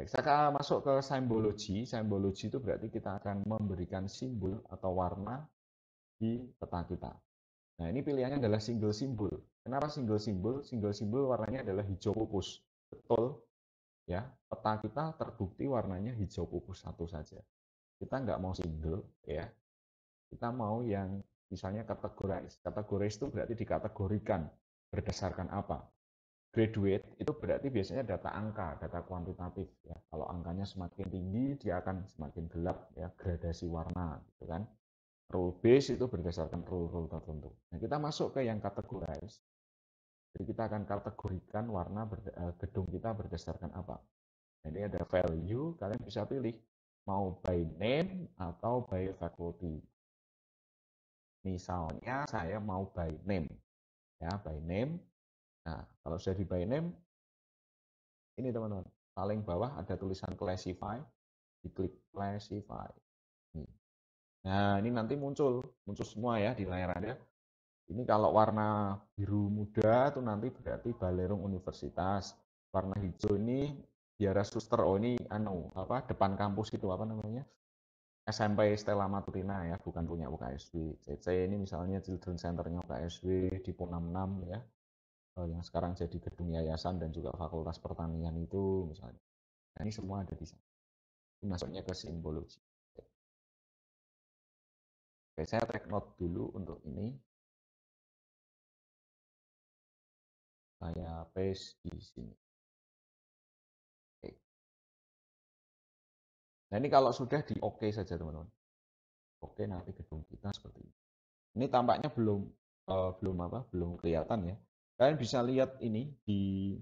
A: Baik, saya akan masuk ke symbology. Symbology itu berarti kita akan memberikan simbol atau warna di peta kita. Nah, ini pilihannya adalah single symbol. Kenapa single symbol? Single symbol warnanya adalah hijau pupus. Betul, ya. Peta kita terbukti warnanya hijau pupus satu saja. Kita nggak mau single, ya. Kita mau yang misalnya categorize. Categorize itu berarti dikategorikan berdasarkan apa? Graduate itu berarti biasanya data angka, data kuantitatif ya. Kalau angkanya semakin tinggi, dia akan semakin gelap ya, gradasi warna gitu kan. Rule base itu berdasarkan rule-rule tertentu. Nah, kita masuk ke yang categorize. Jadi kita akan kategorikan warna gedung kita berdasarkan apa. Jadi ada value, kalian bisa pilih mau by name atau by faculty. Misalnya saya mau by name ya, by name. Nah, kalau sudah di by name, ini teman-teman, paling bawah ada tulisan classify, diklik classify. Nah, ini nanti muncul semua ya di layar Anda. Ini kalau warna biru muda itu nanti berarti Balerung Universitas. Warna hijau ini Biara Suster. Oh, ini depan kampus itu apa namanya? SMP Stella Matutina ya, bukan punya UKSW. CC ini misalnya Children Center-nya UKSW di PO 66 ya. Yang sekarang jadi gedung yayasan dan juga Fakultas Pertanian itu misalnya. Nah, ini semua ada di sana. Ini masuknya ke simbologi. Oke, saya take note dulu untuk ini. Saya paste di sini. Oke. Nah, ini kalau sudah di oke saja teman-teman. Oke, nanti gedung kita seperti ini. Ini tampaknya belum kelihatan ya. Kalian bisa lihat ini di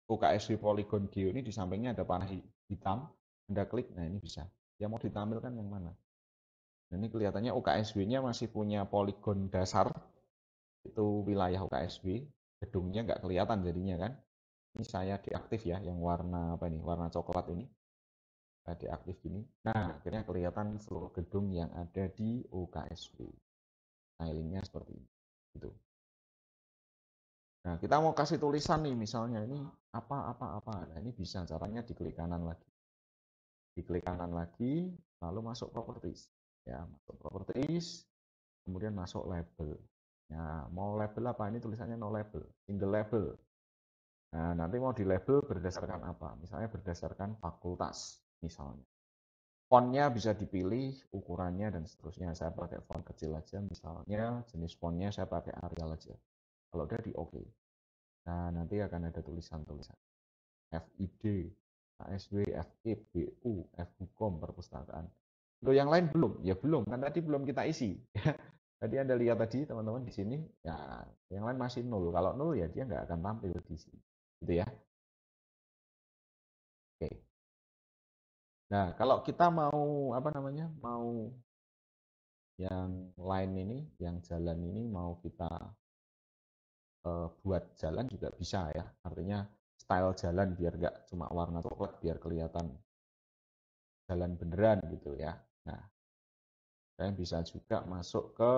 A: UKSW Polygon Geo ini di sampingnya ada panah hitam. Anda klik, nah ini bisa. Yang mau ditampilkan yang mana? Nah, ini kelihatannya UKSW-nya masih punya poligon dasar. Itu wilayah UKSW. Gedungnya nggak kelihatan jadinya kan. Ini saya deaktif ya, yang warna apa ini? Warna coklat ini. Saya deaktif gini. Nah, akhirnya kelihatan seluruh gedung yang ada di UKSW. Stylingnya seperti ini. Gitu. Nah, kita mau kasih tulisan nih, misalnya ini apa. Nah, ini bisa caranya diklik kanan lagi. Diklik kanan lagi, lalu masuk properties. Ya, masuk properties, kemudian masuk label. Nah, mau label apa? Ini tulisannya no label, single label. Nah, nanti mau di label berdasarkan apa? Misalnya berdasarkan fakultas, misalnya. Fontnya bisa dipilih, ukurannya dan seterusnya. Saya pakai font kecil aja, misalnya jenis fontnya saya pakai Arial aja. Kalau udah di oke. Nah, nanti akan ada tulisan-tulisan. FID, ASW, FIBU, FHukom, perpustakaan. Untuk yang lain belum? Ya belum, kan tadi belum kita isi. Tadi Anda lihat tadi teman-teman di sini, ya yang lain masih nol. Kalau nol ya dia nggak akan tampil di sini. Gitu ya. Oke. Nah, kalau kita mau mau yang lain ini, yang jalan ini mau kita buat jalan juga bisa ya. Artinya style jalan biar nggak cuma warna coklat, biar kelihatan jalan beneran gitu ya. Nah, kalian bisa juga masuk ke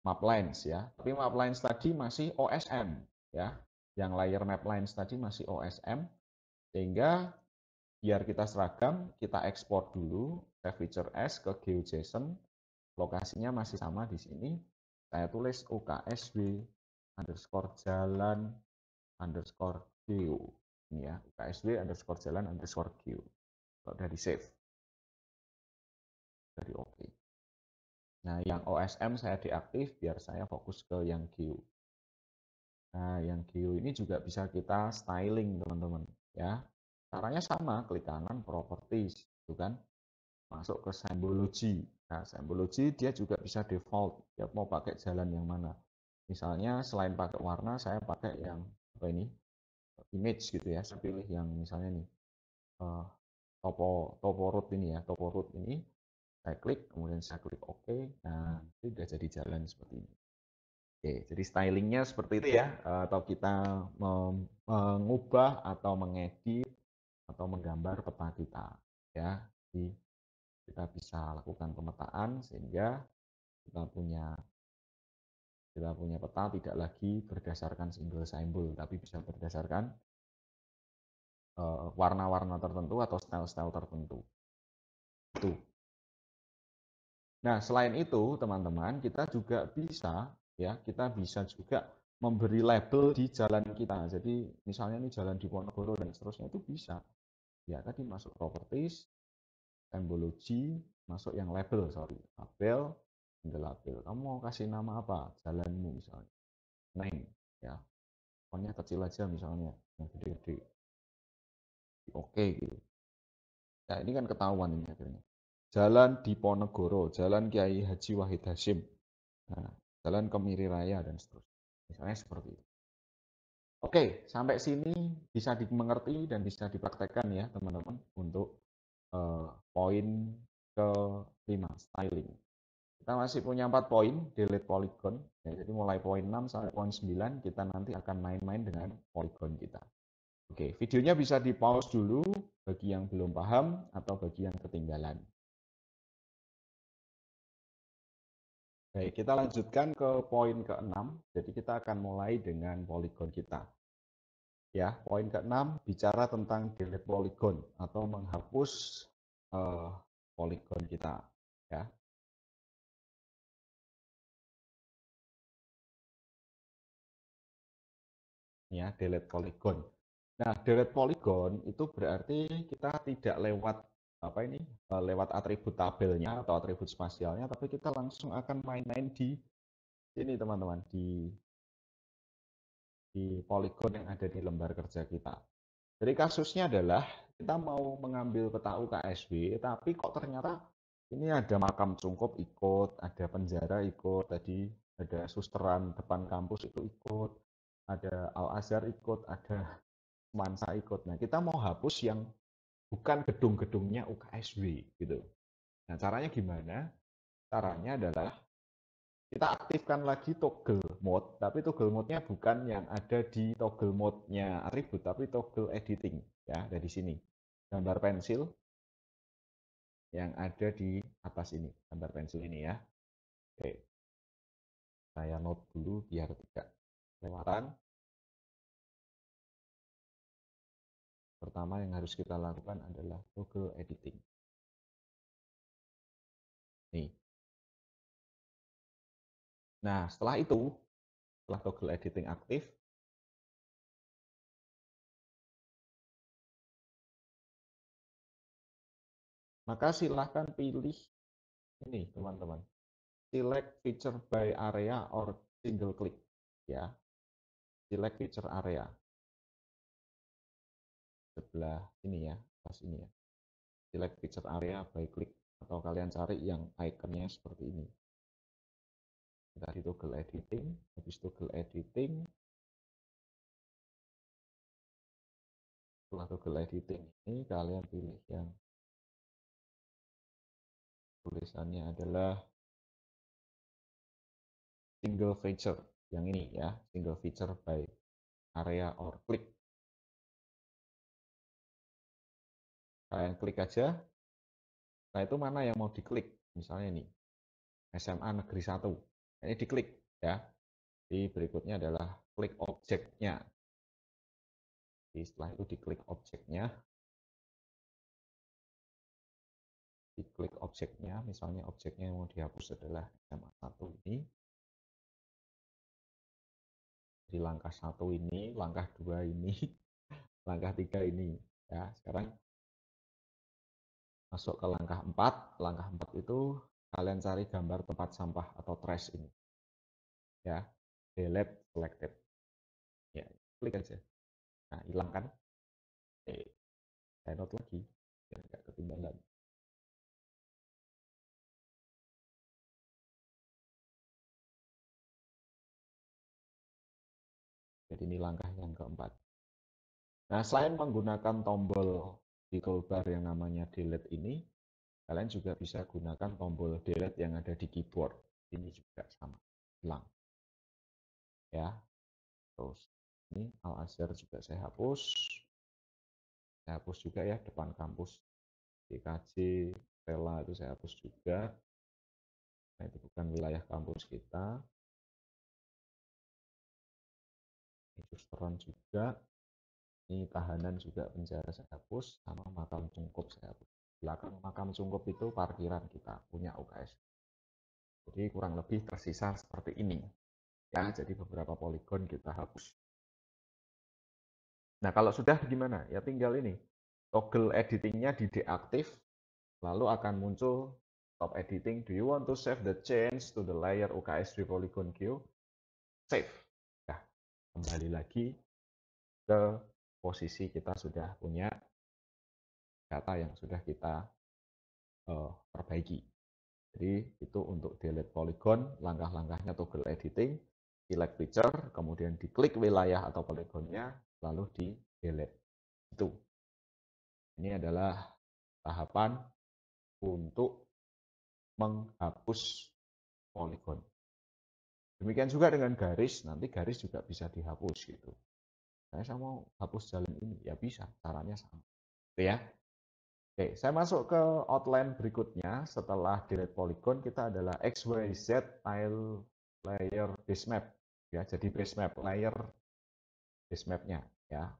A: map lines ya. Tapi map lines tadi masih OSM ya. Yang layer map lines tadi masih OSM, sehingga Biar kita seragam, kita ekspor dulu, save feature as ke GeoJSON, lokasinya masih sama di sini. Saya tulis UKSW underscore jalan underscore geo. Ini ya, UKSW underscore jalan underscore geo. Kalau udah di save, jadi oke. Nah, yang OSM saya deaktif biar saya fokus ke yang geo. Nah, yang geo ini juga bisa kita styling, teman-teman. Ya, caranya sama, klik kanan, properties, gitu kan. Masuk ke symbology. Nah, symbology dia juga bisa default. Dia mau pakai jalan yang mana. Misalnya selain pakai warna, saya pakai yang apa ini? Image gitu ya. Saya pilih yang misalnya nih uh, topo root ini ya. Topo root ini saya klik, kemudian saya klik OK. Nah, itu sudah jadi jalan seperti ini. Oke, jadi stylingnya seperti itu ya. Atau kita mengubah atau mengedit atau menggambar peta kita ya. Jadi kita bisa lakukan pemetaan sehingga kita punya peta tidak lagi berdasarkan single symbol tapi bisa berdasarkan warna-warna tertentu atau style-style tertentu. Itu. Nah, selain itu, teman-teman, kita juga bisa juga memberi label di jalan kita. Jadi, misalnya ini jalan di Ponorogo dan seterusnya itu bisa. Ya, tadi masuk properties, symbology, masuk yang label, label, tinggal label. Kamu mau kasih nama apa? Jalanmu misalnya. Name, ya. Fontnya kecil aja misalnya, yang gede-gede. Oke gitu. Nah, ini kan ketahuan ini akhirnya. Jalan Diponegoro, Jalan Kiai Haji Wahid Hasyim, nah, Jalan Kemiri Raya dan seterusnya. Misalnya seperti itu. Oke, sampai sini bisa dimengerti dan bisa dipraktekkan ya teman-teman untuk poin ke-5, styling. Kita masih punya 4 poin, delete polygon. Ya, jadi mulai poin 6 sampai poin 9 kita nanti akan main-main dengan polygon kita. Oke, videonya bisa di pause dulu bagi yang belum paham atau bagi yang ketinggalan. Baik, kita lanjutkan ke poin ke-6. Jadi kita akan mulai dengan polygon kita. Ya, poin ke-6 bicara tentang delete polygon atau menghapus uh, polygon kita. Ya, delete polygon. Nah, delete polygon itu berarti kita tidak lewat lewat atribut tabelnya atau atribut spasialnya, tapi kita langsung akan main-main di ini teman-teman di polygon yang ada di lembar kerja kita. Jadi kasusnya adalah kita mau mengambil peta UKSW, tapi kok ternyata ini ada makam Cungkup ikut, ada penjara ikut, tadi ada susteran depan kampus itu ikut, ada Al Azhar ikut, ada Mansa ikut. Nah, kita mau hapus yang bukan gedung-gedungnya UKSW gitu. Nah, caranya gimana? Caranya adalah kita aktifkan lagi toggle mode, tapi toggle mode-nya bukan yang ada di toggle mode-nya atribut, tapi toggle editing ya, dari sini. Gambar pensil yang ada di atas ini, gambar pensil ini ya. Oke, saya note dulu biar tidak kelewatan. Pertama yang harus kita lakukan adalah toggle editing. Nih. Nah, setelah toggle editing aktif, maka silahkan pilih ini teman-teman. Select feature by area or single click ya. Select feature area sebelah ini ya, pas ini ya. Select feature area by click atau kalian cari yang ikonnya seperti ini. Tadi toggle editing, habis toggle editing, setelah toggle editing ini kalian pilih yang tulisannya adalah single feature, yang ini ya, single feature by area or click. Kalian klik aja. Nah, itu mana yang mau diklik? Misalnya nih, SMA Negeri 1. Ini diklik ya. Di berikutnya adalah klik objeknya. Jadi setelah itu diklik objeknya. diklik objeknya, misalnya objeknya yang mau dihapus adalah SMA1 ini. Di langkah 1 ini, langkah 2 ini, langkah 3 ini. Ya, sekarang masuk ke langkah 4. Langkah 4 itu kalian cari gambar tempat sampah atau trash ini. Ya, delete selected. Ya, klik aja. Nah, hilang kan? Download lagi. Biar nggak ketinggalan. Jadi ini langkah yang keempat. Nah, selain menggunakan tombol di toolbar yang namanya delete ini, kalian juga bisa gunakan tombol delete yang ada di keyboard. Ini juga sama, hilang. Ya, terus ini Al-Azhar juga saya hapus. Saya hapus juga ya depan kampus DKJ, Stella itu saya hapus juga. Nah, itu bukan wilayah kampus kita. Ini Susteron juga. Ini tahanan juga penjara saya hapus, sama makam cungkup saya hapus. Belakang makam cungkup itu parkiran kita, punya UKS. Jadi kurang lebih tersisa seperti ini. Ya, jadi beberapa poligon kita hapus. Nah, kalau sudah gimana? Ya tinggal ini. Toggle editingnya di deaktif, lalu akan muncul stop editing. Do you want to save the change to the layer UKS3 polygon queue? Save. Nah, kembali lagi ke posisi kita sudah punya data yang sudah kita perbaiki. Jadi itu untuk delete polygon, langkah-langkahnya toggle editing, select picture, kemudian diklik wilayah atau polygonnya, lalu di delete. Itu. Ini adalah tahapan untuk menghapus polygon. Demikian juga dengan garis, nanti garis juga bisa dihapus gitu. Saya mau hapus jalan ini, ya bisa, caranya sama. Oke ya. Oke, saya masuk ke outline berikutnya. Setelah delete polygon, kita adalah XYZ tile layer base map. Ya, jadi base map layer base mapnya ya.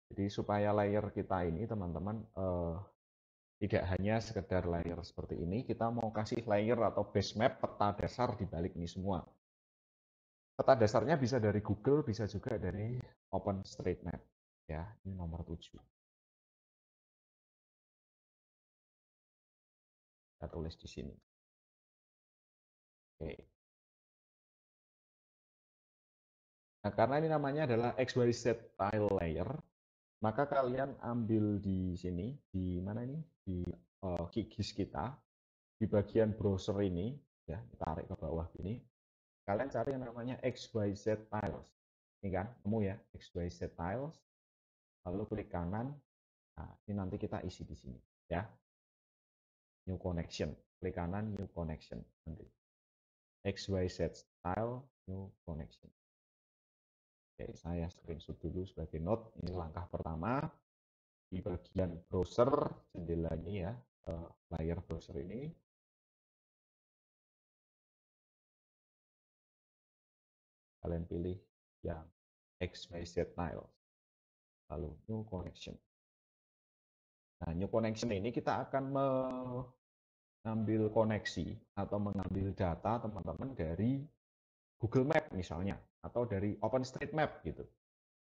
A: Jadi supaya layer kita ini teman-teman tidak hanya sekedar layer seperti ini, kita mau kasih layer atau base map peta dasar di balik ini semua. Peta dasarnya bisa dari Google, bisa juga dari OpenStreetMap. Ya, ini nomor 7. Saya tulis di sini. Oke. Nah, karena ini namanya adalah XYZ tile layer, maka kalian ambil di sini, di mana ini? Di QGIS kita, di bagian browser ini, ya, tarik ke bawah gini, kalian cari yang namanya XYZ tiles. Ini kan, nemu ya, XYZ tiles, lalu klik kanan, nah, ini nanti kita isi di sini, ya. New connection, klik kanan, new connection, nanti. XYZ style, new connection. Oke, saya screenshot dulu sebagai note, ini langkah pertama. Di bagian browser jendela ini ya, layar browser ini kalian pilih yang XYZ tile, lalu new connection. Nah, new connection ini kita akan mengambil koneksi atau mengambil data teman-teman dari Google Map misalnya, atau dari OpenStreetMap gitu.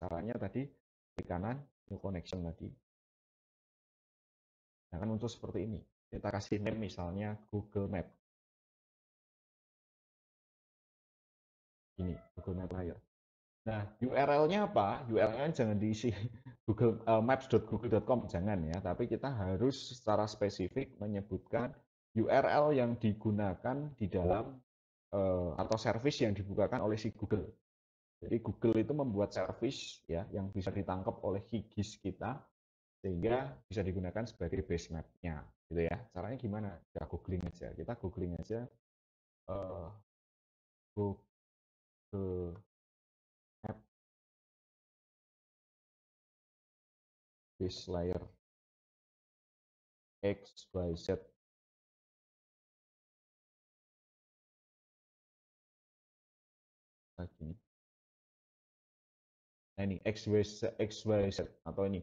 A: Caranya tadi klik kanan, new connection tadi. Nah, akan muncul seperti ini. Kita kasih name misalnya Google Map. Ini Google Map layer. Nah, URL-nya apa? URL-nya jangan diisi Google maps.google.com, jangan ya. Tapi kita harus secara spesifik menyebutkan URL yang digunakan di dalam atau service yang dibukakan oleh si Google. Jadi Google itu membuat service ya yang bisa ditangkap oleh QGIS kita sehingga bisa digunakan sebagai base map-nya, gitu ya. Caranya gimana? Kita googling aja. Kita googling aja Google Map base layer XYZ. Lagi. Nah ini XYZ atau ini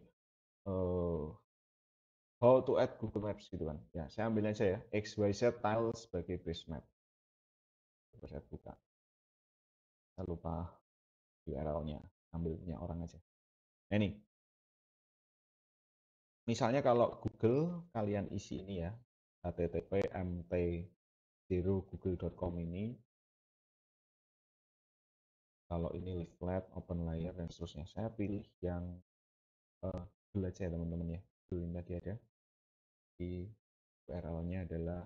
A: how to add Google Maps gitu kan. Ya, saya ambil aja ya, XYZ tile sebagai base map. Coba saya buka. Saya lupa URL-nya, ambil punya orang aja. Nah, ini, misalnya kalau Google kalian isi ini ya, http mt0google.com ini, kalau ini leaflet, open layer, dan seterusnya. Saya pilih yang Google aja ya teman-teman ya. Google ini tadi ada. Di URL-nya adalah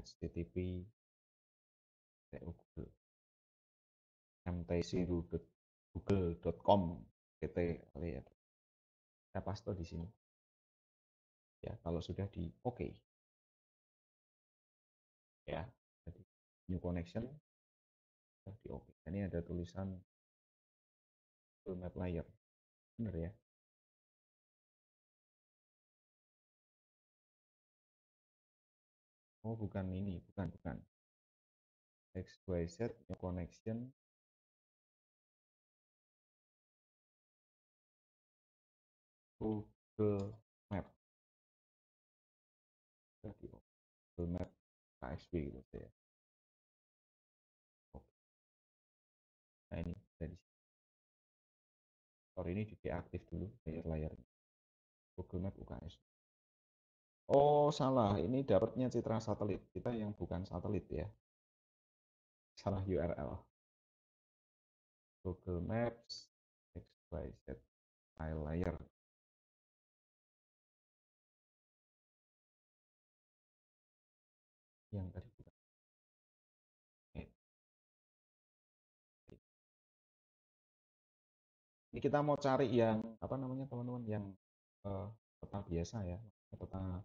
A: http google mt0.google.com pt layer. Saya paste di sini. Ya, kalau sudah di oke. Ya, jadi new connection sudah di oke. Ini ada tulisan Google Map Layer. Benar ya? Oh, bukan ini, bukan. XYZ new connection Google Map. Jadi Google Map KSB gitu ya. Oke. Nah, ini dari store ini diaktif dulu layar-layarnya. Google Map UKS. Oh, salah. Ini dapatnya citra satelit. Kita yang bukan satelit ya. Salah URL. Google Maps XYZ file layer yang tadi bukan. Ini kita mau cari yang apa namanya teman-teman yang peta biasa ya, peta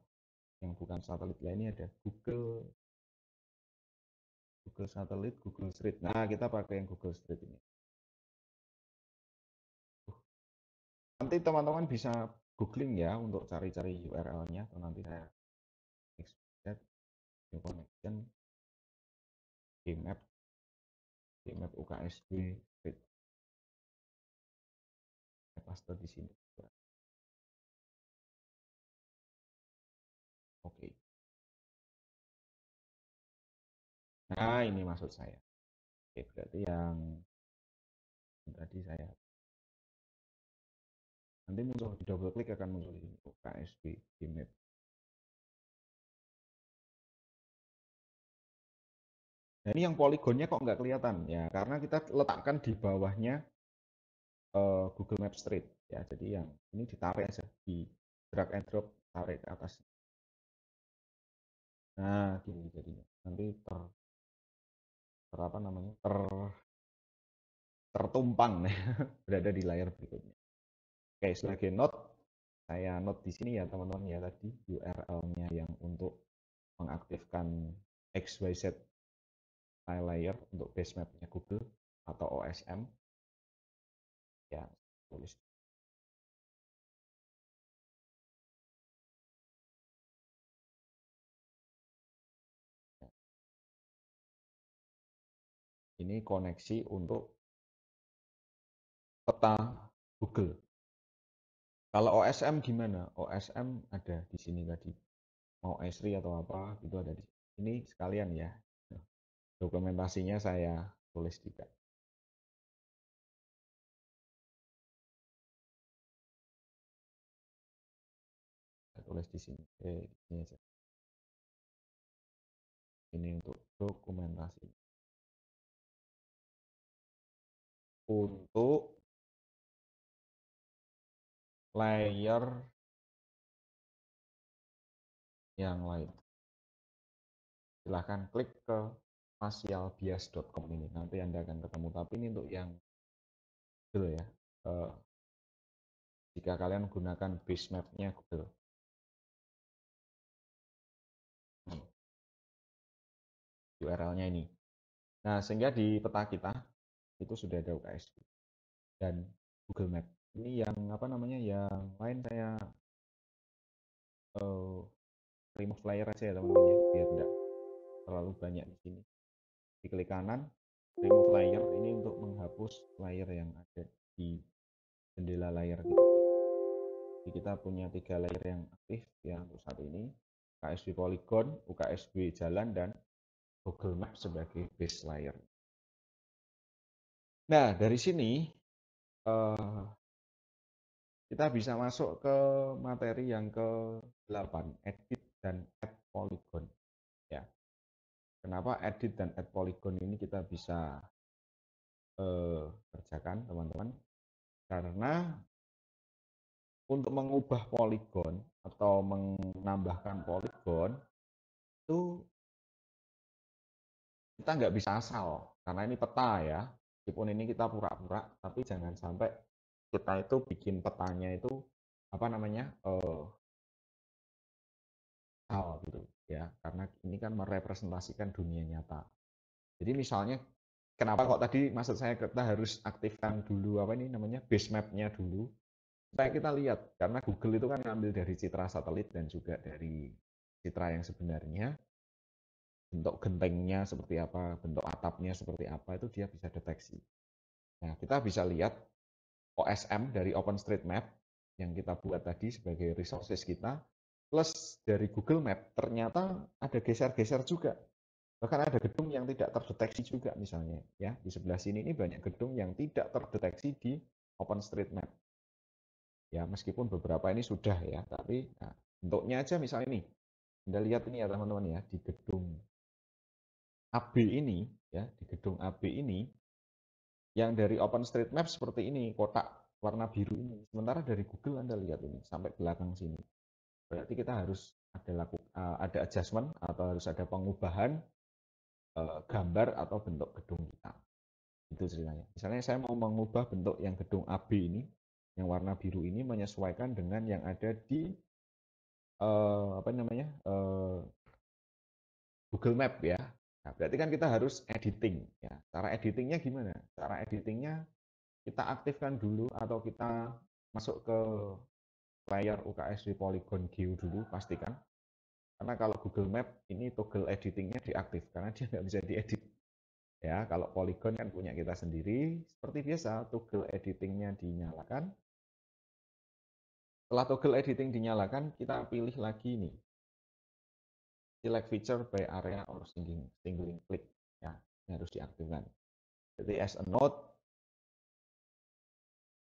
A: yang bukan satelit. Lah ini ada Google satelit, Google Street. Nah, kita pakai yang Google Street ini. Nanti teman-teman bisa googling ya untuk cari-cari URL-nya atau nanti saya export new connection gmap gmap UKSB Street. Saya paste di sini. Oke. Nah, ini maksud saya. Oke, berarti yang tadi saya nanti muncul di double klik akan muncul di sini KSB Gmap. Nah, ini yang poligonnya kok nggak kelihatan ya karena kita letakkan di bawahnya Google Map Street ya. Jadi yang ini ditarik aja di drag and drop tarik ke atas. Nah, gini jadinya. Nanti apa namanya? Tertumpang berada di layar berikutnya. Oke, sebagai note saya note di sini ya teman-teman ya tadi URL-nya yang untuk mengaktifkan XYZ file layer untuk base map-nya Google atau OSM ya tulis. Ini koneksi untuk peta Google. Kalau OSM gimana? OSM ada di sini tadi. Mau Esri atau apa itu ada di sini. Ini sekalian ya. Dokumentasinya saya tulis juga. Saya tulis di sini. Ini aja. Ini untuk dokumentasi. Untuk layer yang lain. Silahkan klik ke facialbias.com ini. Nanti Anda akan ketemu. Tapi ini untuk yang Google ya. Jika kalian gunakan base map-nya Google. URL-nya ini. Nah, sehingga di peta kita itu sudah ada UKSB dan Google Map. Ini yang apa namanya? Yang lain saya remove layer aja ya teman-teman ya, biar tidak terlalu banyak di sini. Diklik kanan, remove layer ini untuk menghapus layer yang ada di jendela layar kita. Jadi kita punya 3 layer yang aktif ya untuk saat ini. UKSB Polygon, UKSB Jalan, dan Google Map sebagai base layer. Nah, dari sini kita bisa masuk ke materi yang ke-8, edit dan add polygon. Ya. Kenapa edit dan add polygon ini kita bisa kerjakan, teman-teman? Karena untuk mengubah polygon atau menambahkan polygon itu kita nggak bisa asal, karena ini peta ya. Meskipun ini kita pura-pura, tapi jangan sampai kita itu bikin petanya itu apa namanya hal gitu ya, karena ini kan merepresentasikan dunia nyata. Jadi misalnya kenapa kok tadi maksud saya kita harus aktifkan dulu apa ini namanya base map-nya dulu supaya kita lihat, karena Google itu kan ngambil dari citra satelit dan juga dari citra yang sebenarnya, bentuk gentengnya seperti apa, bentuk atapnya seperti apa, itu dia bisa deteksi. Nah, kita bisa lihat OSM dari OpenStreetMap yang kita buat tadi sebagai resources kita, plus dari Google Map, ternyata ada geser-geser juga. Bahkan ada gedung yang tidak terdeteksi juga misalnya. Ya, di sebelah sini ini banyak gedung yang tidak terdeteksi di OpenStreetMap. Ya, meskipun beberapa ini sudah ya, tapi nah, bentuknya aja misalnya ini. Anda lihat ini ya teman-teman ya, di gedung AB ini, ya, di gedung AB ini, yang dari OpenStreetMap seperti ini, kotak warna biru ini. Sementara dari Google Anda lihat ini, sampai belakang sini. Berarti kita harus ada adjustment atau harus ada pengubahan gambar atau bentuk gedung kita. Itu ceritanya. Misalnya saya mau mengubah bentuk yang gedung AB ini, yang warna biru ini menyesuaikan dengan yang ada di apa namanya Google Map ya. Nah, berarti kan kita harus editing ya. Cara editingnya gimana? Cara editingnya kita aktifkan dulu atau kita masuk ke layar UKSD Polygon Geo dulu pastikan. Karena kalau Google Map ini toggle editingnya diaktif karena dia nggak bisa diedit. Ya, kalau Polygon kan punya kita sendiri. Seperti biasa, toggle editingnya dinyalakan. Setelah toggle editing dinyalakan, kita pilih lagi nih. Select feature by area or single click. Ya, ini harus diaktifkan. Jadi as a note,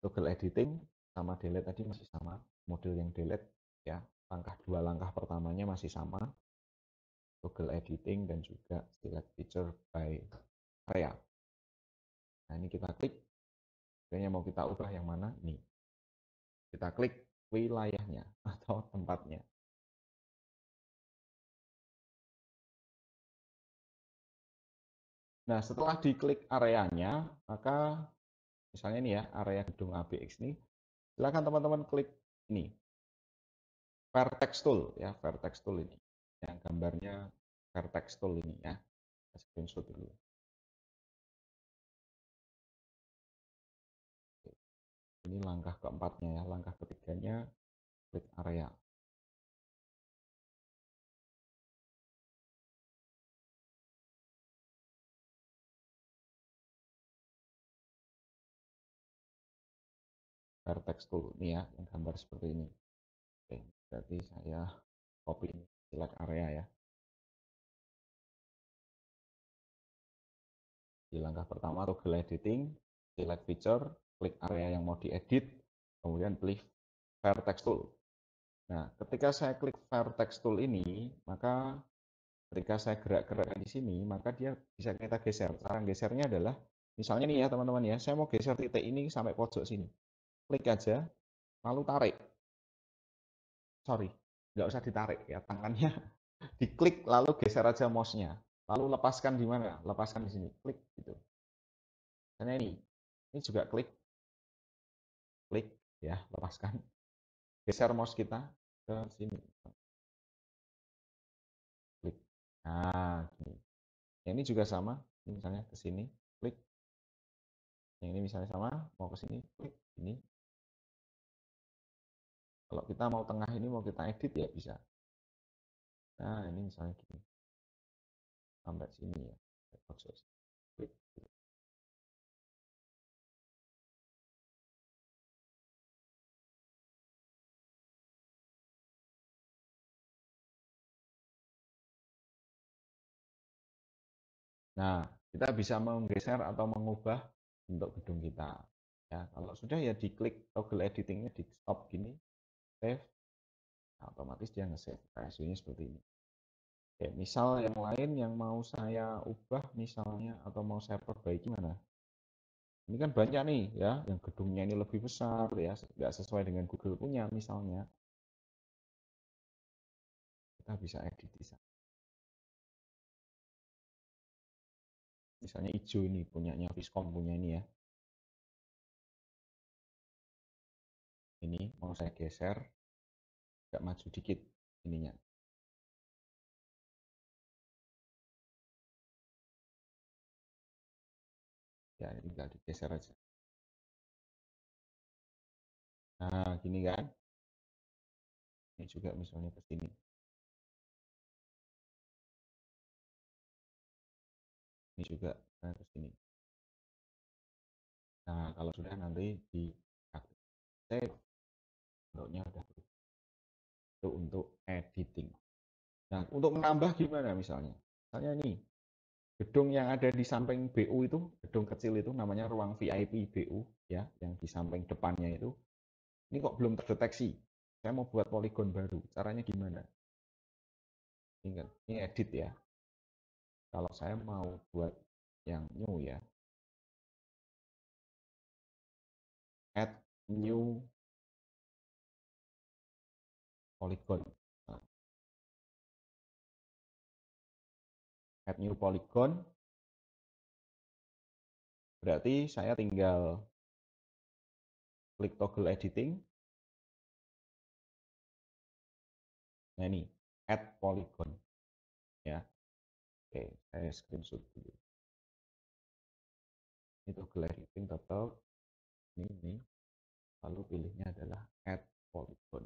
A: toggle editing sama delete tadi masih sama. Model yang delete ya, dua langkah pertamanya masih sama. Toggle editing dan juga select feature by area. Nah, ini kita klik. Kayaknya mau kita ubah yang mana? Nih. Kita klik wilayahnya atau tempatnya. Nah, setelah diklik areanya, maka misalnya ini ya, area gedung ABX ini, silakan teman-teman klik ini, Vertex Tool ya, Vertex Tool ini. Yang gambarnya Vertex Tool ini ya. Screenshot dulu. Ini langkah keempatnya ya, langkah ketiganya klik area. Vertex Tool ini ya, yang gambar seperti ini. Oke, berarti saya copy ini, select area ya. Di langkah pertama toggle editing, select feature, klik area yang mau diedit, kemudian pilih Vertex Tool. Nah, ketika saya klik Vertex Tool ini, maka ketika saya gerak-gerakkan di sini, maka dia bisa kita geser. Cara gesernya adalah, misalnya nih ya teman-teman ya, saya mau geser titik ini sampai pojok sini. Klik aja, lalu tarik. Sorry, nggak usah ditarik ya, tangannya diklik lalu geser aja mouse-nya. Lalu lepaskan di mana? Lepaskan di sini. Klik gitu. Misalnya ini juga klik, klik ya, lepaskan. Geser mouse kita ke sini. Klik. Nah, gini. Yang ini juga sama. Ini misalnya ke sini, klik. Yang ini misalnya sama, mau ke sini, klik. Ini. Kalau kita mau tengah ini mau kita edit ya bisa. Nah, ini misalnya gini. Sampai sini ya. Klik. Nah, kita bisa menggeser atau mengubah bentuk gedung kita. Ya, kalau sudah ya diklik toggle editingnya di stop gini, save, nah, otomatis dia nge-save. Hasilnya seperti ini. Oke, misal yang lain yang mau saya ubah misalnya atau mau saya perbaiki mana? Ini kan banyak nih ya, yang gedungnya ini lebih besar ya, nggak sesuai dengan Google punya misalnya. Kita bisa edit di sana. Misalnya hijau ini punyanya Viscom punya ini ya. Ini mau saya geser, agak maju dikit ininya. Ya, ini tinggal digeser aja. Nah, gini kan. Ini juga misalnya ke sini. Ini juga ke sini. Nah, kalau sudah nanti di save, bentuknya udah itu untuk editing. Nah, untuk menambah gimana misalnya? Misalnya nih, gedung yang ada di samping BU itu, gedung kecil itu namanya ruang VIP BU ya, yang di samping depannya itu. Ini kok belum terdeteksi. Saya mau buat poligon baru. Caranya gimana? Ini edit ya. Kalau saya mau buat yang new ya, add new polygon. Nah, add new polygon berarti saya tinggal klik toggle editing. Nah ini add polygon ya. Oke, saya screenshot dulu. Ini toggle editing tetap ini. Lalu pilihnya adalah add polygon.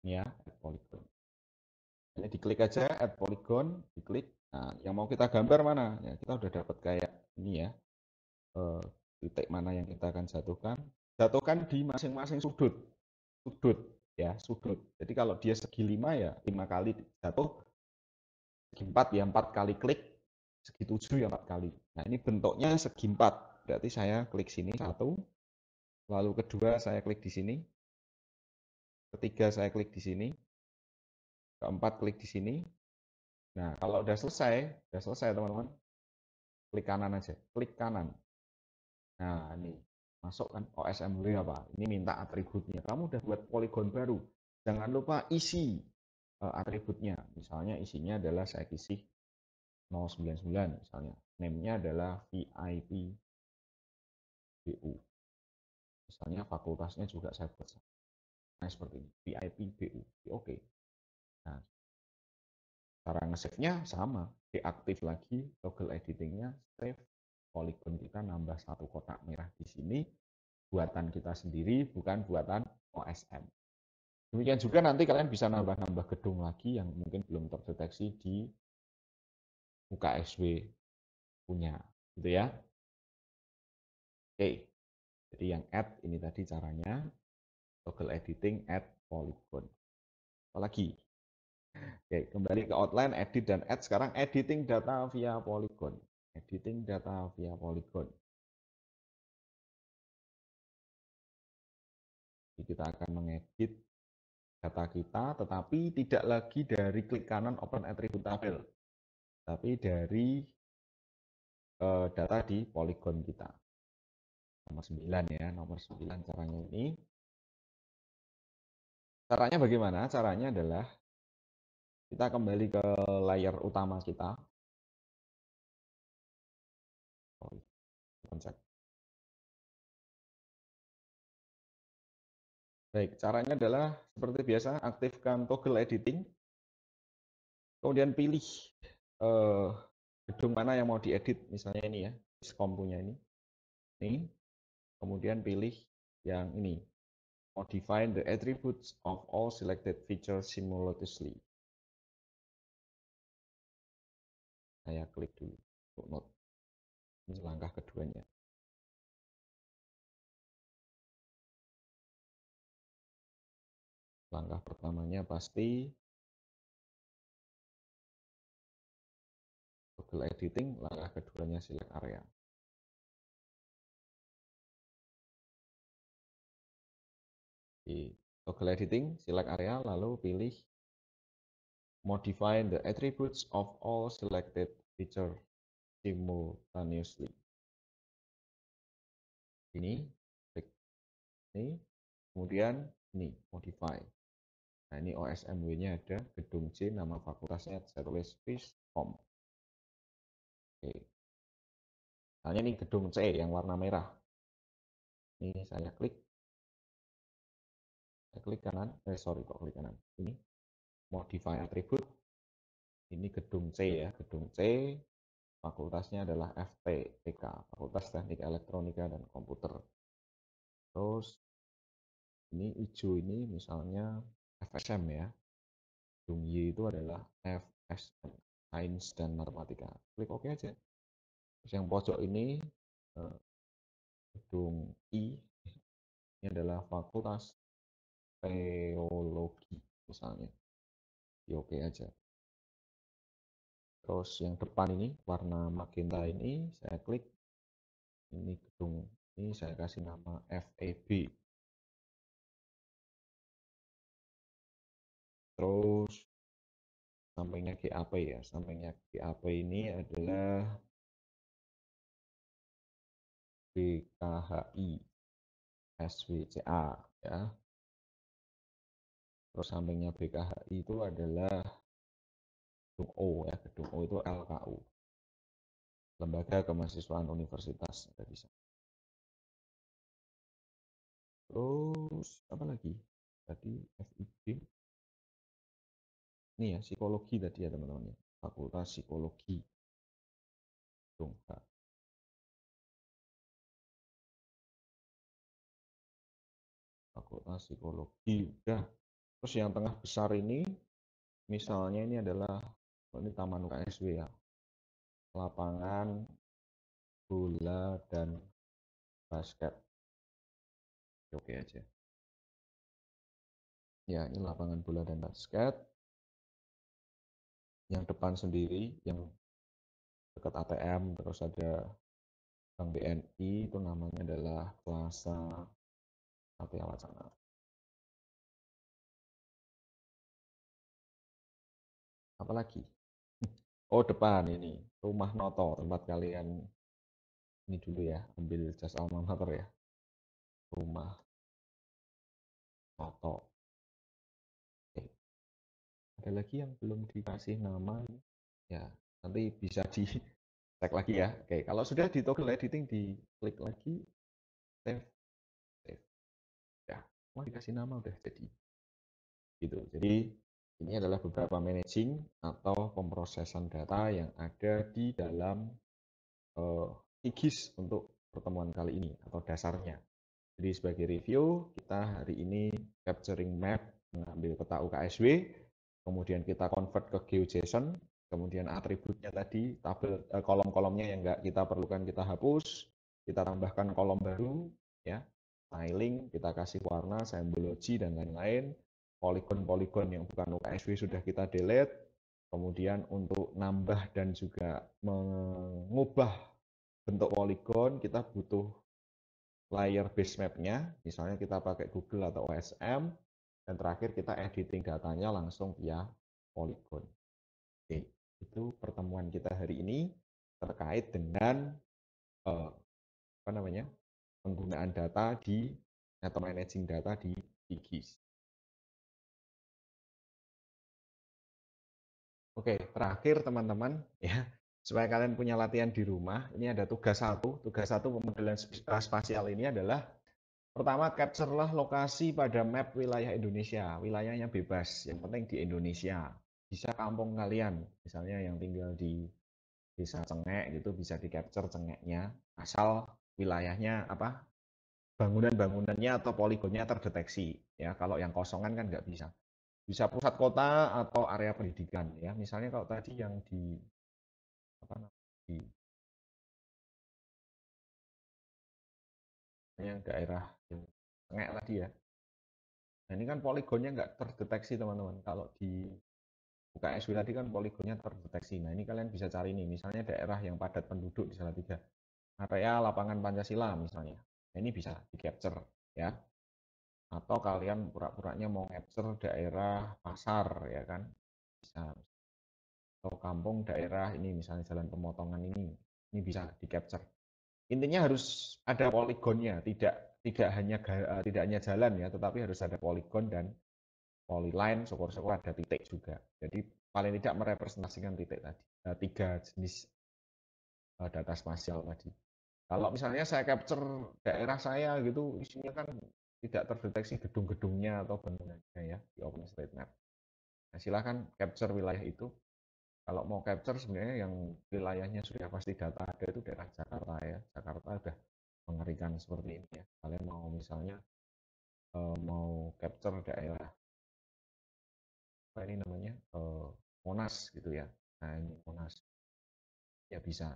A: Ini ya, add polygon. Ini diklik aja add polygon, diklik. Nah, yang mau kita gambar mana? Ya, kita udah dapat kayak ini ya. Titik mana yang kita akan jatuhkan. Jatuhkan di masing-masing sudut. Sudut ya, sudut. Jadi kalau dia segi 5 ya 5 kali jatuh, segi 4 ya 4 kali klik, segi 7 ya 4 kali. Nah, ini bentuknya segi 4. Berarti saya klik sini satu, lalu kedua saya klik di sini, ketiga saya klik di sini, keempat klik di sini. Nah, kalau udah selesai teman-teman, klik kanan aja, klik kanan. Nah, ini masuk kan OSMW apa? Ini minta atributnya. Kamu udah buat poligon baru. Jangan lupa isi atributnya. Misalnya isinya adalah saya isi 099 misalnya. Name-nya adalah VIP BU. Misalnya fakultasnya juga saya buat nah, seperti ini. VIP BU. Oke. Nah, cara nge-save-nya sama. Deaktif lagi toggle editingnya, save. Polygon kita nambah satu kotak merah di sini. Buatan kita sendiri, bukan buatan OSM. Demikian juga nanti kalian bisa nambah-nambah gedung lagi yang mungkin belum terdeteksi di UKSW punya, gitu ya. Oke, jadi yang add ini tadi caranya, toggle editing, add polygon. Apalagi? Oke, kembali ke outline, edit dan add. Sekarang editing data via polygon. Editing data via polygon. Jadi kita akan mengedit data kita, tetapi tidak lagi dari klik kanan open attribute tabel, tapi dari data di polygon kita. Nomor 9 ya, nomor 9 caranya ini. Caranya bagaimana? Caranya adalah kita kembali ke layar utama kita. Baik, caranya adalah seperti biasa, aktifkan toggle editing, kemudian pilih eh, gedung mana yang mau diedit, misalnya ini ya, Viscom punya ini, kemudian pilih yang ini, modify the attributes of all selected features simultaneously. Saya klik dulu untuk note. Ini langkah keduanya. Langkah pertamanya pasti Google Editing, langkah keduanya select area. Di Google Editing, select area, lalu pilih Modify the attributes of all selected feature simultaneously. Ini, klik ini, kemudian ini, Modify. Nah, ini OSMW-nya ada, gedung C, nama fakultasnya saya tulis FISKOM. Oke. Misalnya ini gedung C yang warna merah. Ini saya klik kanan, sorry kok klik kanan. Ini modify attribute. Ini gedung C ya, gedung C. Fakultasnya adalah FTEK, Fakultas Teknik Elektronika dan Komputer. Terus ini hijau ini misalnya FSM ya. Gedung Y itu adalah FSM, Sains dan Matematika. Klik OK aja. Terus yang pojok ini gedung I, ini adalah Fakultas Teologi misalnya. Di OK aja. Terus yang depan ini warna magenta ini saya klik, ini gedung ini saya kasih nama FEB. Terus sampingnya GAP ya, sampingnya GAP ini adalah BKHI SWCA ya. Terus sampingnya BKHI itu adalah gedung O ya, gedung O itu LKU, Lembaga Kemahasiswaan Universitas ada di sana. Terus apa lagi? Tadi FIB. Ini ya psikologi tadi ya teman-teman ya. Fakultas Psikologi. Gedung H. Fakultas Psikologi udah. Terus yang tengah besar ini misalnya ini adalah ini Taman UKSW ya. Lapangan bola dan basket. Oke aja. Ya, ini lapangan bola dan basket. Yang depan sendiri, yang dekat ATM, terus ada Bank BNI, itu namanya adalah Plaza Satya Wacana. Apalagi? Oh, depan ini, Rumah Noto, tempat kalian ini dulu ya, ambil jas alma mater ya. Rumah Noto. Oke. Ada lagi yang belum dikasih nama, ya nanti bisa dicek lagi ya. Oke, kalau sudah di toggle editing, diklik lagi, save, save. Ya, mau dikasih nama udah jadi. Gitu. Jadi ini adalah beberapa managing atau pemrosesan data yang ada di dalam IGIS untuk pertemuan kali ini atau dasarnya. Jadi sebagai review, kita hari ini capturing map, mengambil peta UKSW, kemudian kita convert ke GeoJSON, kemudian atributnya tadi, tabel kolom-kolomnya yang nggak kita perlukan kita hapus, kita tambahkan kolom baru, ya, tiling, kita kasih warna, symbology, dan lain-lain, poligon-poligon yang bukan UKSW sudah kita delete, kemudian untuk nambah dan juga mengubah bentuk poligon, kita butuh layer base map-nya, misalnya kita pakai Google atau OSM, dan terakhir kita editing datanya langsung via Polygon. Oke, itu pertemuan kita hari ini terkait dengan apa namanya penggunaan data di atau managing data di IGIS. Oke, terakhir teman-teman ya, supaya kalian punya latihan di rumah, ini ada tugas satu. Tugas satu pemodelan spasial ini adalah pertama, capture-lah lokasi pada map wilayah Indonesia. Wilayahnya bebas, yang penting di Indonesia. Bisa kampung kalian, misalnya yang tinggal di desa Cengek gitu, bisa di-capture Cengeknya. Asal wilayahnya apa? Bangunan-bangunannya atau poligonnya terdeteksi. Ya, kalau yang kosongan kan nggak bisa. Bisa pusat kota atau area pendidikan. Ya, misalnya kalau tadi yang di apa namanya di yang daerah Cengek tadi ya, Nah, ini kan poligonnya nggak terdeteksi teman-teman. Kalau di UKSW tadi kan poligonnya terdeteksi. Nah, ini kalian bisa cari nih, misalnya daerah yang padat penduduk di Salatiga. Area lapangan Pancasila misalnya. Nah, ini bisa di-capture ya. Atau kalian pura-puranya mau capture daerah pasar ya kan. Bisa. Atau kampung daerah ini misalnya jalan pemotongan ini bisa di-capture. Intinya harus ada poligonnya, tidak hanya jalan ya, tetapi harus ada poligon dan polyline, syukur-syukur ada titik juga. Jadi paling tidak merepresentasikan titik tadi. Tiga jenis data spasial tadi. Kalau misalnya saya capture daerah saya gitu, isinya kan tidak terdeteksi gedung-gedungnya atau bangunannya ya di OpenStreetMap. Nah, silahkan capture wilayah itu. Kalau mau capture sebenarnya yang wilayahnya sudah pasti data ada itu daerah Jakarta ya. Jakarta udah mengerikan seperti ini ya. Kalian mau misalnya mau capture daerah apa ini namanya Monas gitu ya. Nah ini Monas ya bisa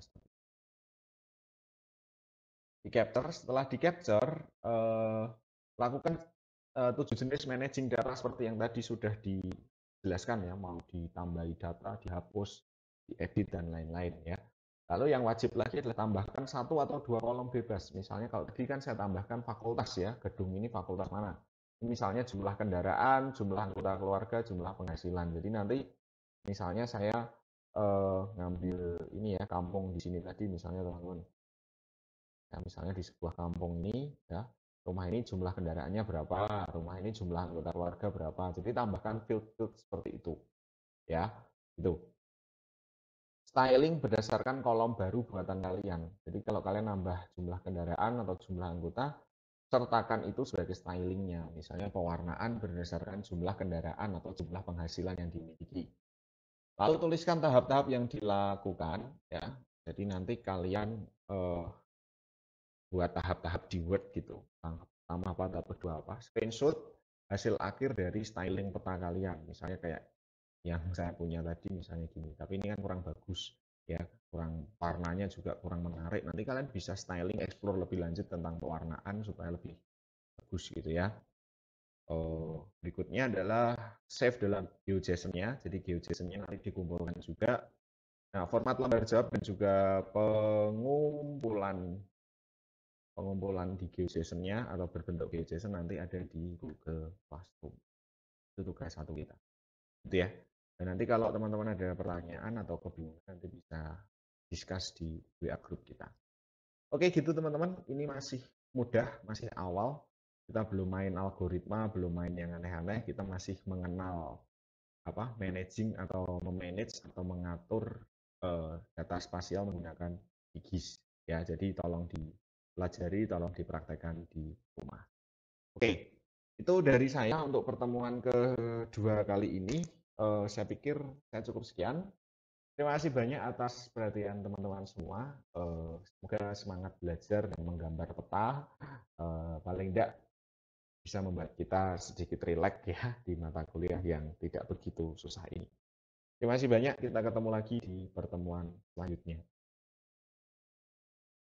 A: di capture. Setelah di capture lakukan 7 jenis managing data seperti yang tadi sudah dijelaskan ya, mau ditambahi data, dihapus, diedit dan lain-lain ya. Lalu yang wajib lagi adalah tambahkan 1 atau 2 kolom bebas. Misalnya kalau tadi kan saya tambahkan fakultas ya, gedung ini fakultas mana. Misalnya jumlah kendaraan, jumlah anggota keluarga, jumlah penghasilan. Jadi nanti misalnya saya ngambil ini ya, kampung di sini tadi misalnya teman-teman. Ya, misalnya di sebuah kampung ini, ya, rumah ini jumlah kendaraannya berapa, rumah ini jumlah anggota keluarga berapa. Jadi tambahkan field-field seperti itu, ya. Itu. Styling berdasarkan kolom baru buatan kalian. Jadi kalau kalian nambah jumlah kendaraan atau jumlah anggota, sertakan itu sebagai stylingnya. Misalnya pewarnaan berdasarkan jumlah kendaraan atau jumlah penghasilan yang dimiliki. Lalu tuliskan tahap-tahap yang dilakukan, ya. Jadi nanti kalian buat tahap-tahap di Word gitu. Pertama apa, tahap kedua apa. Screenshot hasil akhir dari styling peta kalian. Misalnya kayak yang saya punya tadi misalnya gini. Tapi ini kan kurang bagus ya, kurang warnanya juga kurang menarik. Nanti kalian bisa styling, explore lebih lanjut tentang pewarnaan supaya lebih bagus gitu ya. Berikutnya adalah save dalam GeoJSON-nya. Jadi GeoJSON-nya nanti dikumpulkan juga. Nah, format lembar jawab dan juga pengumpulan di GeoJSON-nya atau berbentuk GeoJSON nanti ada di Google Classroom. Itu tugas satu kita. Gitu ya. Dan nanti kalau teman-teman ada pertanyaan atau kebingungan nanti bisa discuss di WA group kita. Oke gitu teman-teman, ini masih mudah, masih awal. Kita belum main algoritma, belum main yang aneh-aneh, kita masih mengenal managing atau memanage atau mengatur data spasial menggunakan GIS ya. Jadi tolong dipelajari, tolong dipraktekkan di rumah. Oke, itu dari saya untuk pertemuan kedua kali ini. Saya pikir saya cukup sekian. Terima kasih banyak atas perhatian teman-teman semua. Semoga semangat belajar dan menggambar peta paling tidak bisa membuat kita sedikit rileks ya di mata kuliah yang tidak begitu susah ini. Terima kasih banyak, kita ketemu lagi di pertemuan selanjutnya.